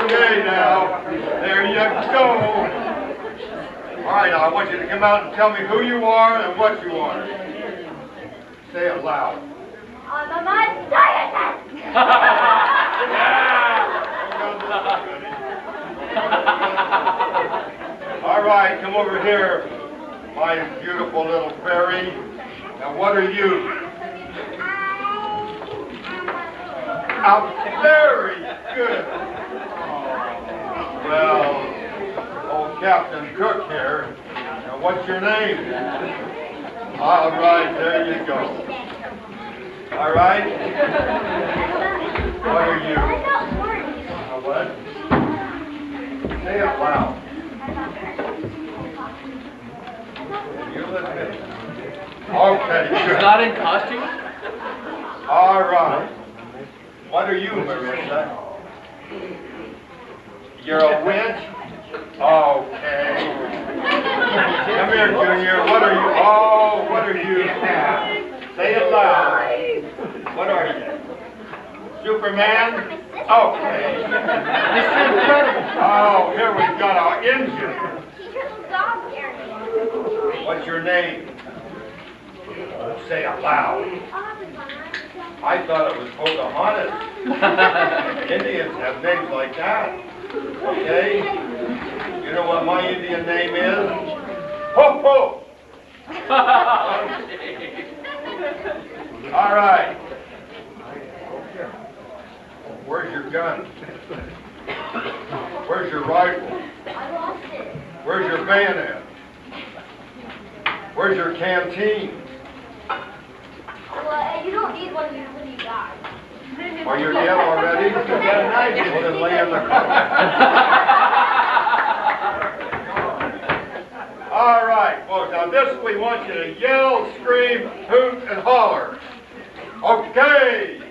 Okay, now. There you go. All right, now I want you to come out and tell me who you are and what you are. Say it loud. I'm a mad scientist! All right, come over here, my beautiful little fairy. Now, what are you? Very good. Well, old Captain Cook here. Now, what's your name? All right, there you go. All right. What are you? What? Say it loud. You listen. Okay, good. Not in costume? All right. What are you, Marissa? You're a witch? Okay. Come here, Junior. What are you? Oh, what are you? Say it loud. What are you? Superman? Okay. Mr. Incredible. Oh, here we've got our engine. Little dog area. What's your name? Say it loud. I thought it was Pocahontas. Indians have names like that. Okay? You know what my Indian name is? Ho ho! All right. Where's your gun? Where's your rifle? I lost it. Where's your bayonet? Where's your canteen? Well, you don't need one when you die. Are you dead already? Well, then lay in the cover. All right, folks. Now this we want you to yell, scream, hoot, and holler. Okay.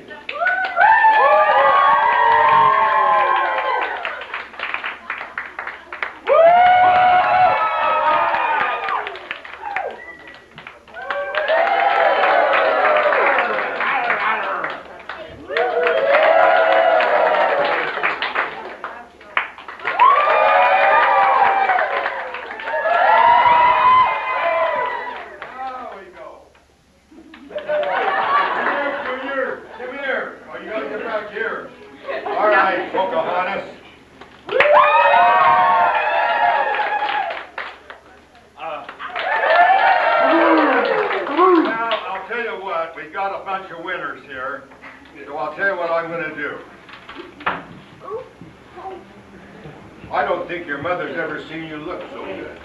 I don't think your mother's ever seen you look so good.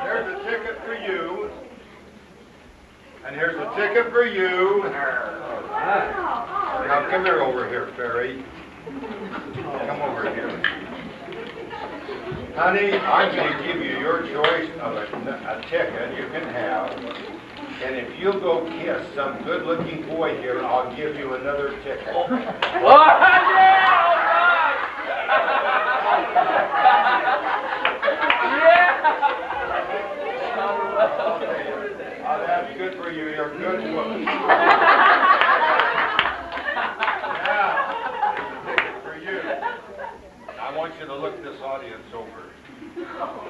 Here's a ticket for you. And here's a ticket for you. Now come here over here, Fairy. Come over here. Honey, I'm going to give you your choice of a ticket you can have. And if you'll go kiss some good-looking boy here, I'll give you another ticket. Oh, that's good for you. You're a good woman. Now, ticket for you. I want you to look this audience over.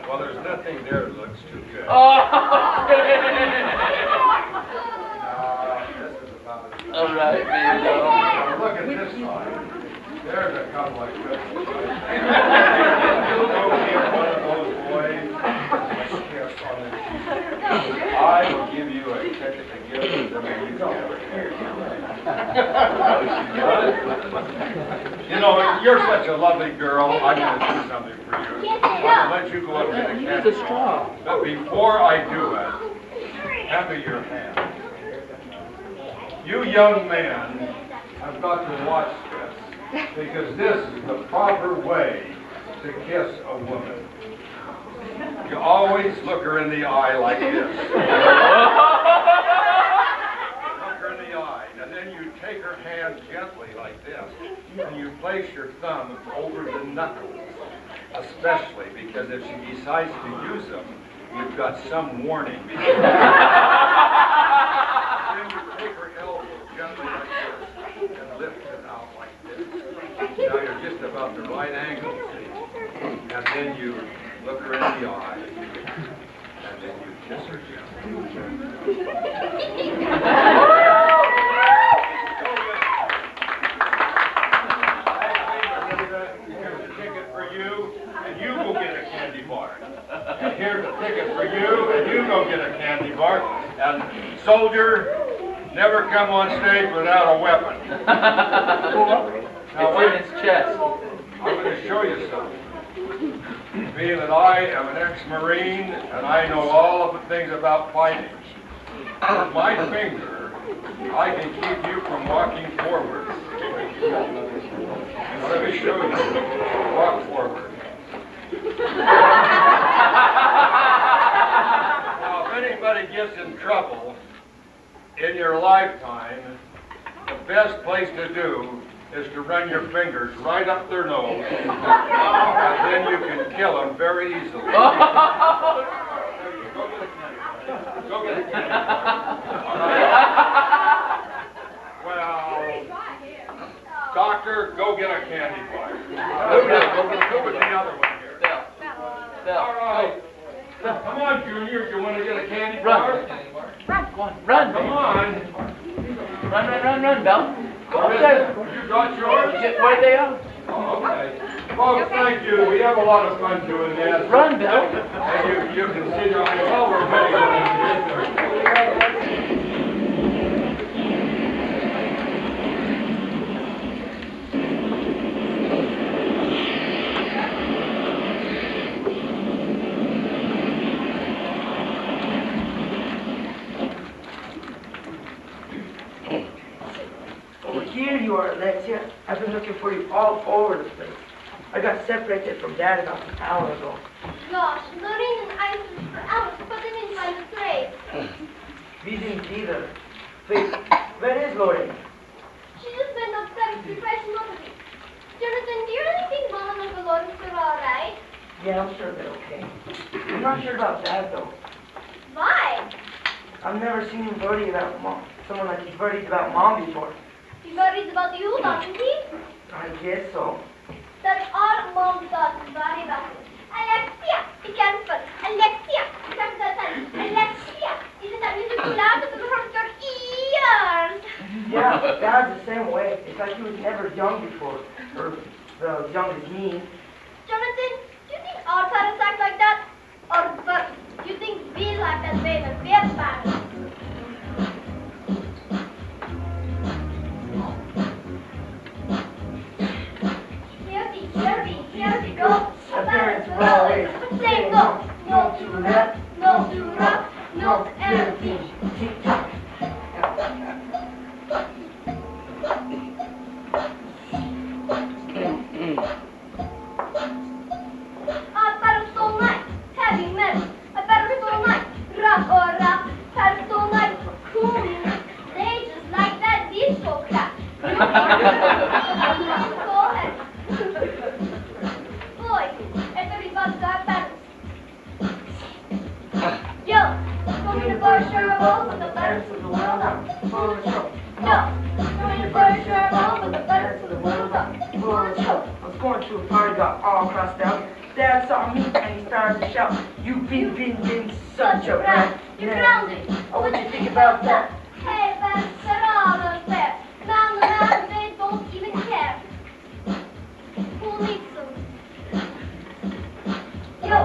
Well, there's nothing there that looks too good. This is about it. All right, man. Now look at this side. There's a couple of good ones. Go give one of those boys a kiss on the cheek. I will give you a ticket to give them and you can have it. You know, you're such a lovely girl. I'm going to do something for you. I'm going to let you go up to the candy bar. But before I do it, hand me your hand. You young men have got to watch this, because this is the proper way to kiss a woman. You always look her in the eye like this. Look her in the eye, and then you take her hand gently like this, and you place your thumb over the knuckles, especially because if she decides to use them, you've got some warning. Then you take her elbow gently like this, and lift it out like this. Now you're just about the right angle, and then you look her in the eye, and then you kiss her gently. Here's a ticket for you, and you go get a candy bar. And here's a ticket for you, and you go get a candy bar. And soldier, never come on stage without a weapon. Now wait, It's in his chest. I'm going to show you something. Being that I am an ex-Marine and I know all of the things about fighting, with my finger, I can keep you from walking forward. Let me show you. Walk forward. Now, if anybody gets in trouble in your lifetime, the best place to do is to run your fingers right up their nose, and then you can kill them very easily. Go get a candy bar. Well, doctor, go get a candy bar. Who was the other one here? All right. Come on, Junior, you want to get a candy bar? Run. Go on. on, run, Come baby. on. Run, Belle. Go upstairs. You got yours? Where they are? Oh, okay. Folks, thank you. We have a lot of fun doing this. Run, Belle. And you can see how well we're getting on this. Well, here you are, Alexia. I've been looking for you all over the place. I got separated from Dad about an hour ago. Gosh, Lorraine and I searched for hours, but they didn't find a trace. We didn't either. Wait, where is Lorraine? She just went upstairs to refresh mobility. Jonathan, do you really think Mom and Uncle Lawrence are all right? Yeah, I'm sure they're okay. I'm not sure about Dad, though. Why? I've never seen him worried about Mom. Someone like he's worried about Mom before. He worries about you, doesn't he? I guess so. That's all Mom does is worry about you. Alexia, be careful. Alexia, capital N. Alexia, isn't that music too loud? It will hurt your ears. Yeah, Dad's the same way. It's like he was never young before. Or, as young as me. Jonathan, do you think all parents act like that? Or do you think we act that way when we're parents? Here we go. Our parents were always saying no. No to rap, No to rock, no to everything. Tick-tock. Our parents don't like heavy metal. Our parents don't like rock or rap. Parents don't like cool music. They just like that disco crap. Go ahead. Boy, everybody's our parents. Yo, go in the brochure roll with the parents of the world up. Full of show. Yo, go in the brochure roll with the parents of the world up. Full of show. I was going to a party, got all crossed out. Dad saw me and he started to shout, "You've been such a brat." You're grounded. Oh, what do you think about that? Hey, parents, they're all unfair. Now, they don't even care. Who needs them? Yo,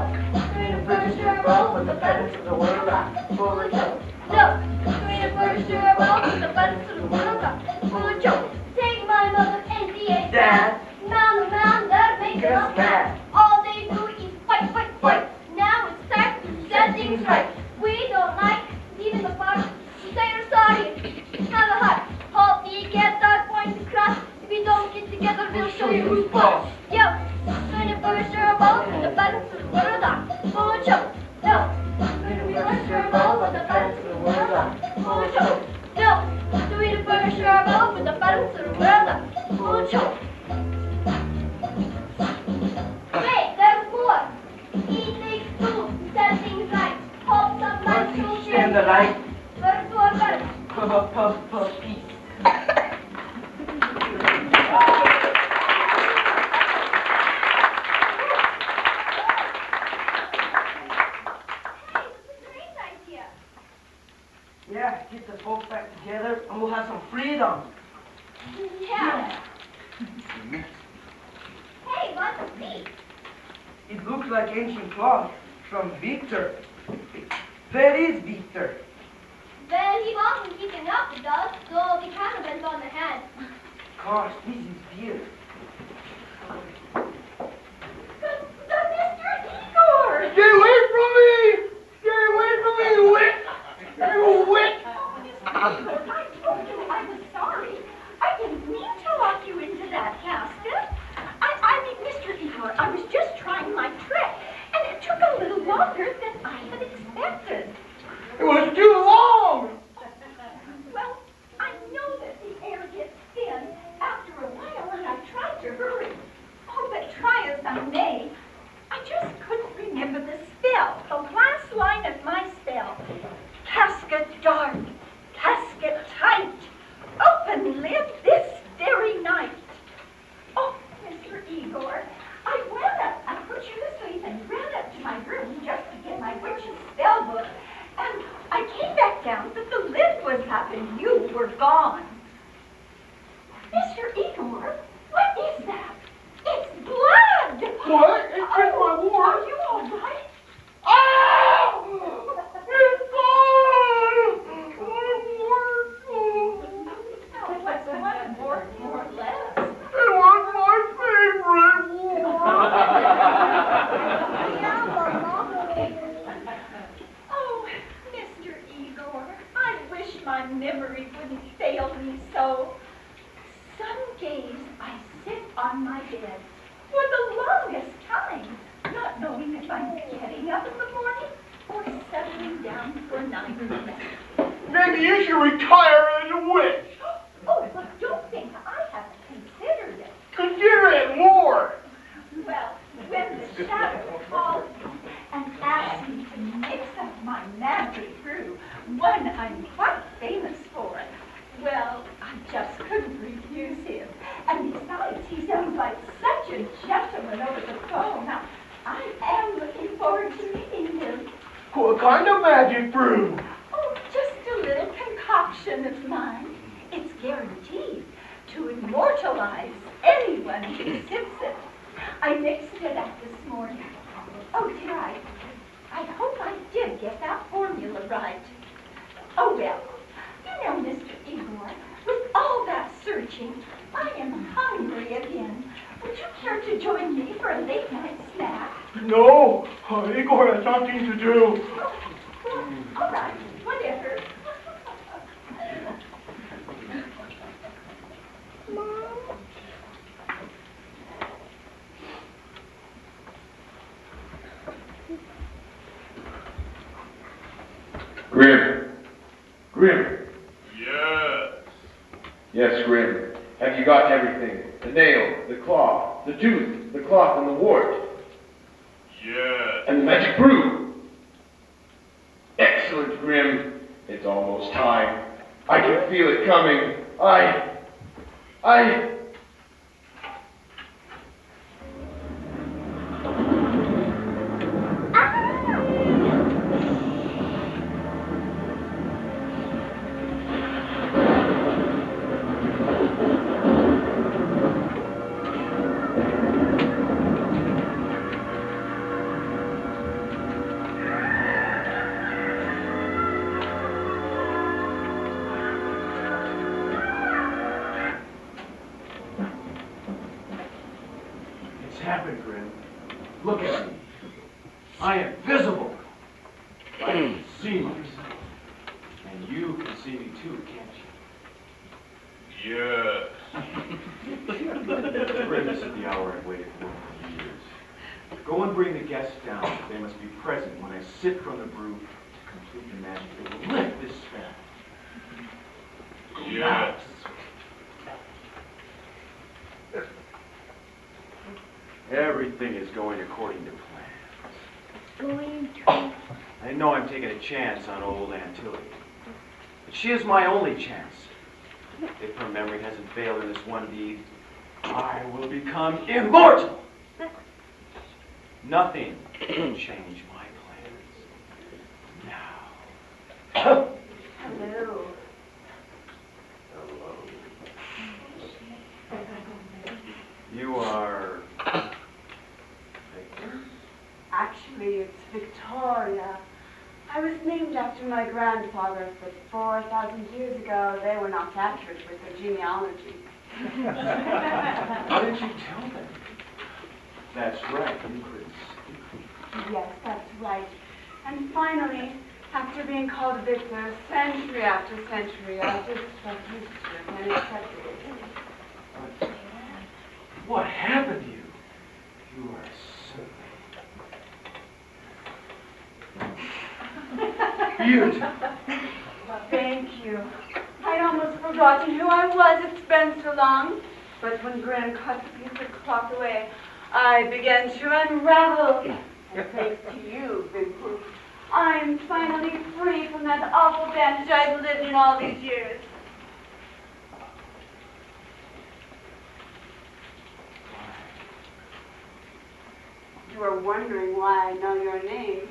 doing a brochure roll with the parents of the world up. Full of show. Yo, doing a brochure roll with the parents of the world up. Full of joke. Take my mother and the Dad. Man, they're making us mad. All they do is fight. Now it's time to set things right. We don't like leaving the park to say you're sorry. Have a heart. Hope we get our point across. If we don't get together, we'll show you who's boss. Yo, doing a brochure roll with the parents of the world up. Full of joke. Yo, doing a brochure roll with the parents of the world up. Full of joke. Yo, doing a brochure roll with the parents of the world up. Full of joke. Wait, there's more. It takes two to set things right. Hope some lights will Stand the light. First to our parents. Puff, peace. Yeah, get the folks back together and we'll have some freedom. Yeah. Hey, what's this? It looks like ancient cloth from Victor. Where is Victor? Well, he wasn't keeping up with us, so we kind of went on ahead. Gosh, this is weird. The Mr. Igor! Stay away from me! Stay away from me, you wit! You wit! I told you I was sorry. I didn't mean to lock you into that casket. I mean, Mr. Igor, I was just trying my trick, and it took a little longer than I had expected. It was too long! Well, I know that the air gets thin after a while, and I tried to hurry days, I sit on my bed for the longest time, not knowing if I'm getting up in the morning or settling down for night rest. Maybe you should retire as a witch. Oh, but don't think I haven't considered it. Consider it more. Well, when the shadow calls me and asks me to mix up my magic brew, one I'm quite famous for, well, I just couldn't refuse him. And besides, he sounds like such a gentleman over the phone. I am looking forward to meeting him. What kind of magic brew? Oh, just a little concoction of mine. It's guaranteed to immortalize anyone who sips it. I mixed it up this morning. Oh, did I? I hope I did get that formula right. Oh, well, you know, Mr. Igor, with all that searching, I am hungry again. Would you care to join me for a late night snack? No, Igor has nothing to do. Oh, well, all right, whatever. Grim. Grim. Yes. Yes, Grim. Have you got everything? The nail, the claw, the tooth, the cloth, and the wart. Yes. And the magic brew. Excellent, Grim. It's almost time. I can feel it coming. I... It's happened, Grim. Look at me. I am visible. I can see myself. And you can see me too, can't you? Yes. Grim, this is the hour I've waited for years. Go and bring the guests down. They must be present when I sip from the brew to complete the magic that will lift this spell. Yes. Everything is going according to plan. I know I'm taking a chance on old Aunt Tilly, but she is my only chance. If her memory hasn't failed in this one deed, I will become immortal. Nothing can change my plans. Now. Hello. Hello. You are Victor? Actually, it's Victoria. I was named after my grandfather, but 4,000 years ago, they were not accurate with their genealogy. How did you tell them? That's right, you could speak. Yes, that's right. And finally, after being called Victor century after century, I just got used to it and accepted it. What happened to you? You are so beautiful. Thank you. I'd almost forgotten who I was. It's been so long. But when Graham cut the piece of cloth away, I began to unravel. And thanks to you, Vincent, I'm finally free from that awful bandage I've lived in all these years. You are wondering why I know your name.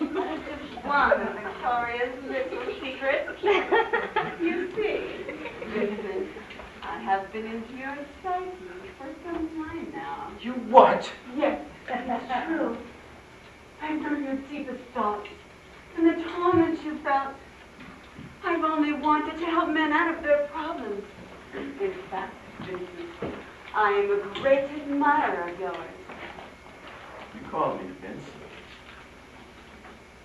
That is just one of Victoria's little secrets. You see, Vincent, I have been into your psyche for some time now. You what? Yes, it's true. I know your deepest thoughts and the torment you felt. I've only wanted to help men out of their problems. In fact, Vincent, I am a great admirer of yours. You call me Vincent.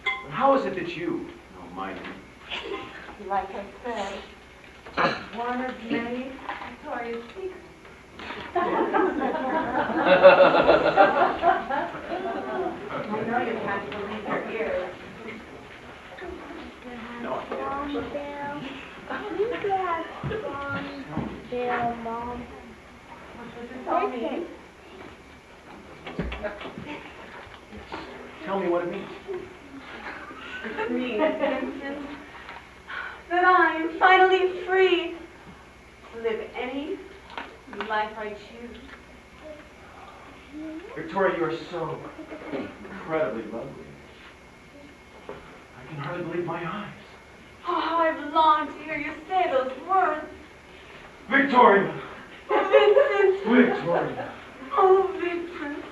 But how is it that you know my name? Like I said, just one of many me a secret. I know you can't believe your ears. No, I can't. Mom. What does it all mean? Tell me what it means. It means, Vincent, that I am finally free to live any life I choose. Victoria, you are so incredibly lovely. I can hardly believe my eyes. Oh, how I've longed to hear you say those words. Victoria! Vincent! Victoria! Oh, Vincent!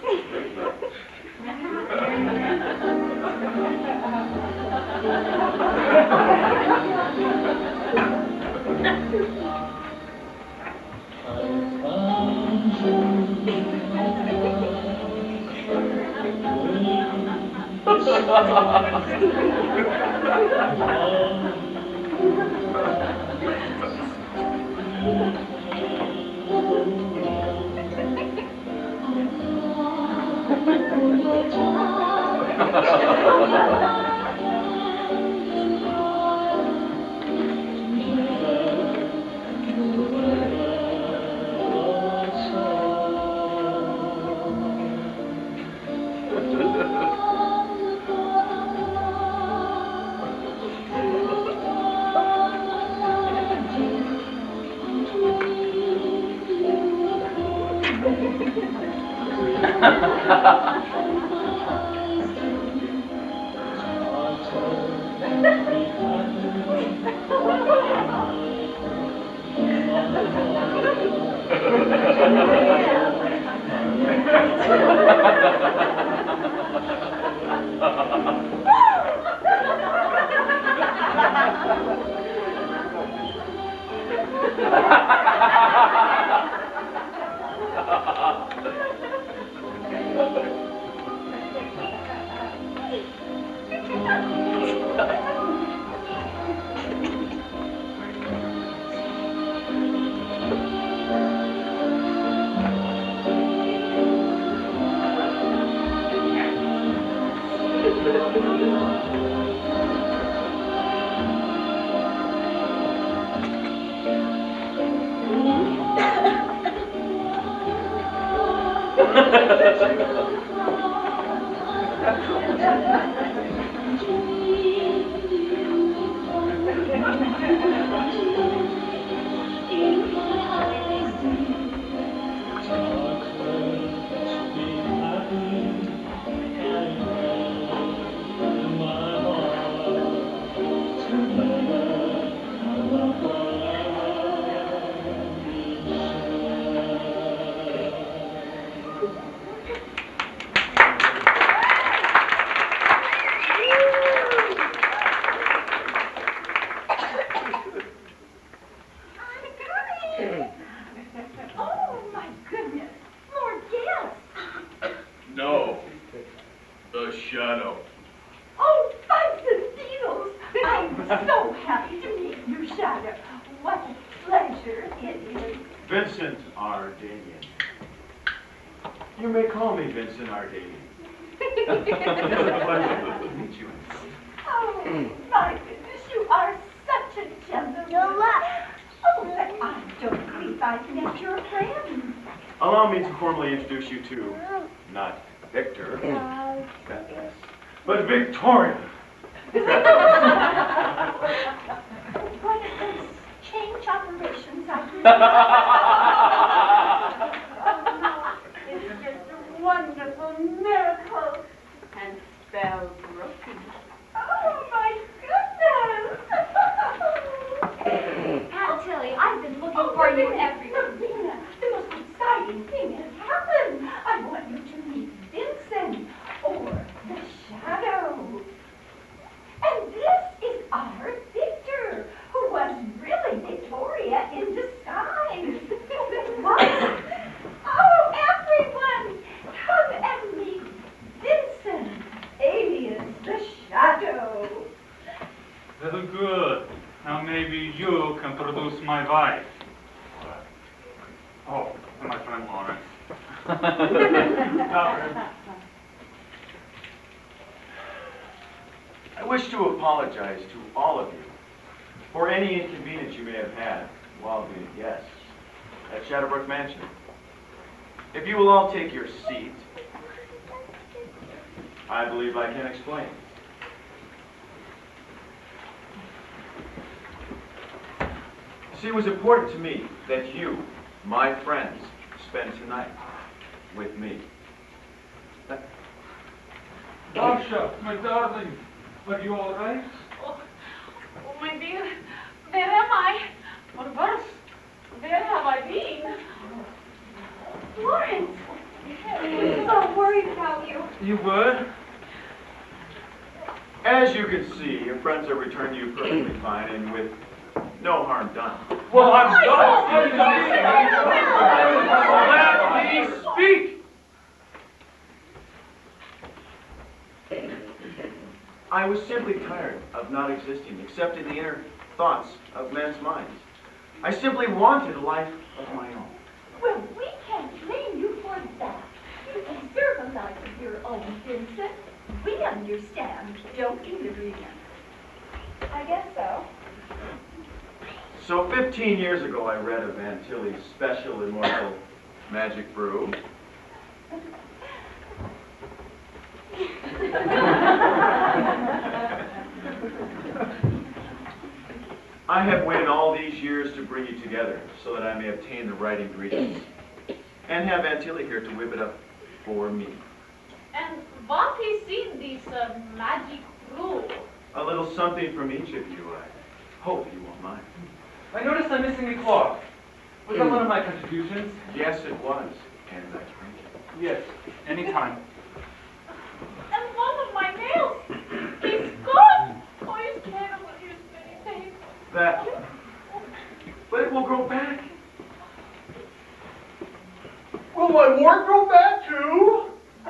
Oh, my goodness. More guests. No. The shadow. Oh, Vincentinos. I'm so happy to meet you, Shadow. What a pleasure it is. Vincent Ardanian. You may call me Vincent Ardanian. It's a pleasure to meet you. Oh, my goodness, you are such a gentleman. Oh, but I don't believe I've met your friend. Allow me to formally introduce you to, not Victor, but Victoria. One of those change operations I do. It's just a wonderful miracle and spell broken. Oh, my goodness. Aunt Tilly, I've been looking for you everywhere. Marina, the most exciting thing has happened. I want you to meet Vincent, or the Shadow. And this is our Victor, who was really Victoria in disguise. What? Oh, everyone, come and meet Vincent, alias the Shadow. Very good. Now maybe you can produce my wife. Oh, and my friend Lawrence. I wish to apologize to all of you for any inconvenience you may have had while being guests at Shadowbrook Mansion. If you will all take your seat, I believe I can explain. See, it was important to me that you, my friends, spend tonight with me. Dasha, my darling, are you all right? Oh, my dear, where am I? Or worse, where have I been? Lawrence, we're so worried about you. You were? As you can see, your friends have returned you perfectly fine and with no harm done. Well, I'm Let me speak! I was simply tired of not existing except in the inner thoughts of men's minds. I simply wanted a life of my own. Well, we can't blame you for that. You deserve a life of your own, Vincent. We understand, don't we, Lorena? I guess so. So 15 years ago, I read of Antilles' special immortal magic brew. I have waited all these years to bring you together so that I may obtain the right ingredients and have Antilles here to whip it up for me. And what is in this magic brew? A little something from each of you. I hope you won't mind. I noticed I'm missing a cloth. Was that one of my contributions? Yes, it was. And I drink it. Yes, anytime. And one of my nails is gone. Oh, it's terrible. It's very painful. That. But it will grow back. Will my wart grow back too? A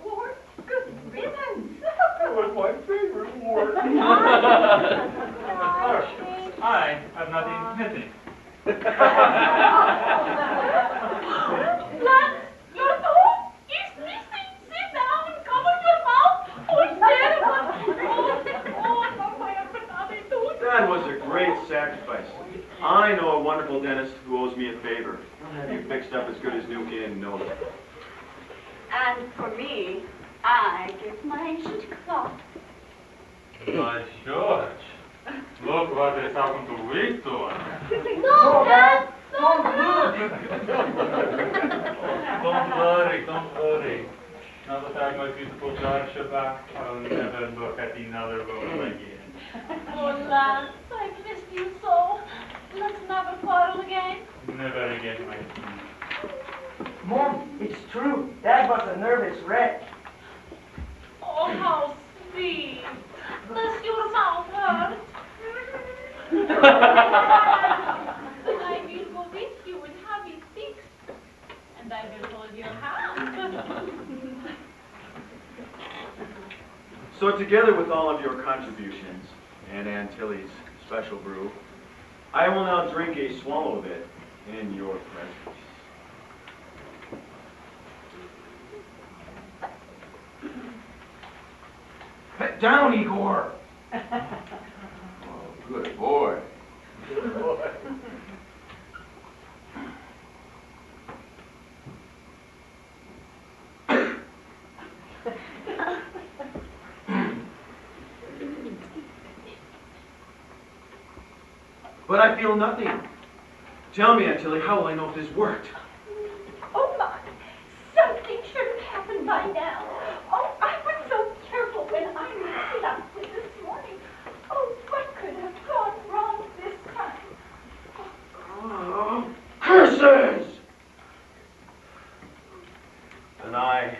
wart? Good ribbons. That was my favorite wart. I have not eaten anything. Lance, your toe is missing. Sit down and cover your mouth. Oh, it's terrible. Oh, my appetite. That was a great sacrifice. I know a wonderful dentist who owes me a favor. I'll have you fixed up as good as new in no time. And for me, I give my ancient clock. My George, look what has happened to Victor. No, Dad! Don't worry, don't worry. Now that I have my beautiful George back, I'll never look at another woman again. Oh, Lance, I missed you so. Let's never quarrel again. Never again, my son. Mom, it's true. Dad was a nervous wreck. Oh, how sweet. Does your mouth hurt? I will go with you and have it fixed. And I will hold your hand. So together with all of your contributions and Antilles' special brew, I will now drink a swallow of it in your presence. Pet down, Igor! Oh, good boy. Good boy. But I feel nothing. Tell me, Antilles, how will I know if this worked? Oh, my. Something should have happened by now. Oh, I was so careful when I mixed it up with this morning. Oh, what could have gone wrong this time? Oh, curses! And I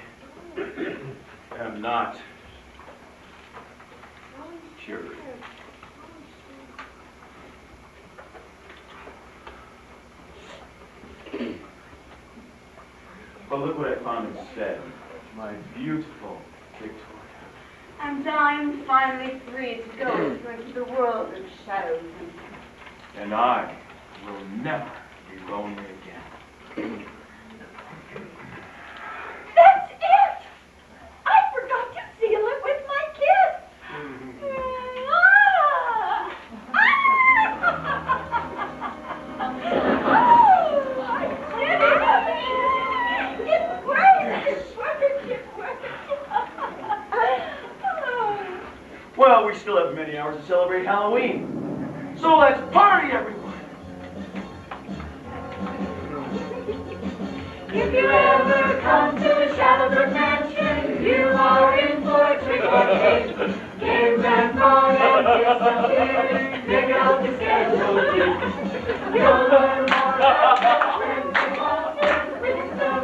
am not cured. But look what I found instead. My beautiful Victoria. And I'm finally free to go into the world of shadows. And I will never be lonely again. That's it! I forgot to seal it with my kiss. Well, we still have many hours to celebrate Halloween. So let's party, everyone! If you ever come to Shadowbrook Mansion, you are in for a trick or treat. Games and fun and gifts appear. Pick out the schedule. You'll learn more about friends and monsters with some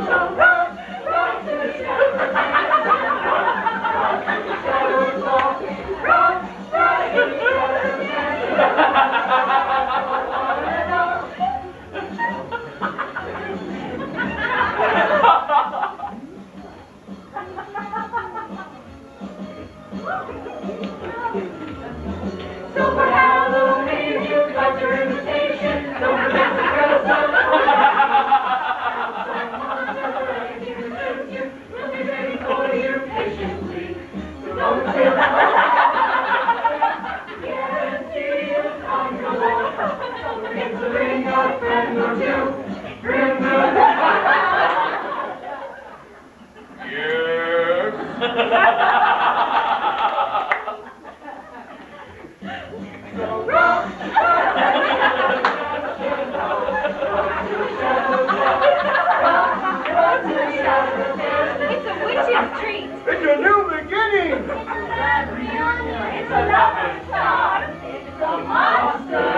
So run to the Shadowbrook. Run. So for Halloween, you got your invitation. Don't forget to dress up. We'll be ready for you patiently. So don't feel guarantee you'll come to walk. Don't forget to bring a friend or two. Bring the It's a witch's treat. It's a new beginning. It's a lovely star. It's a monster.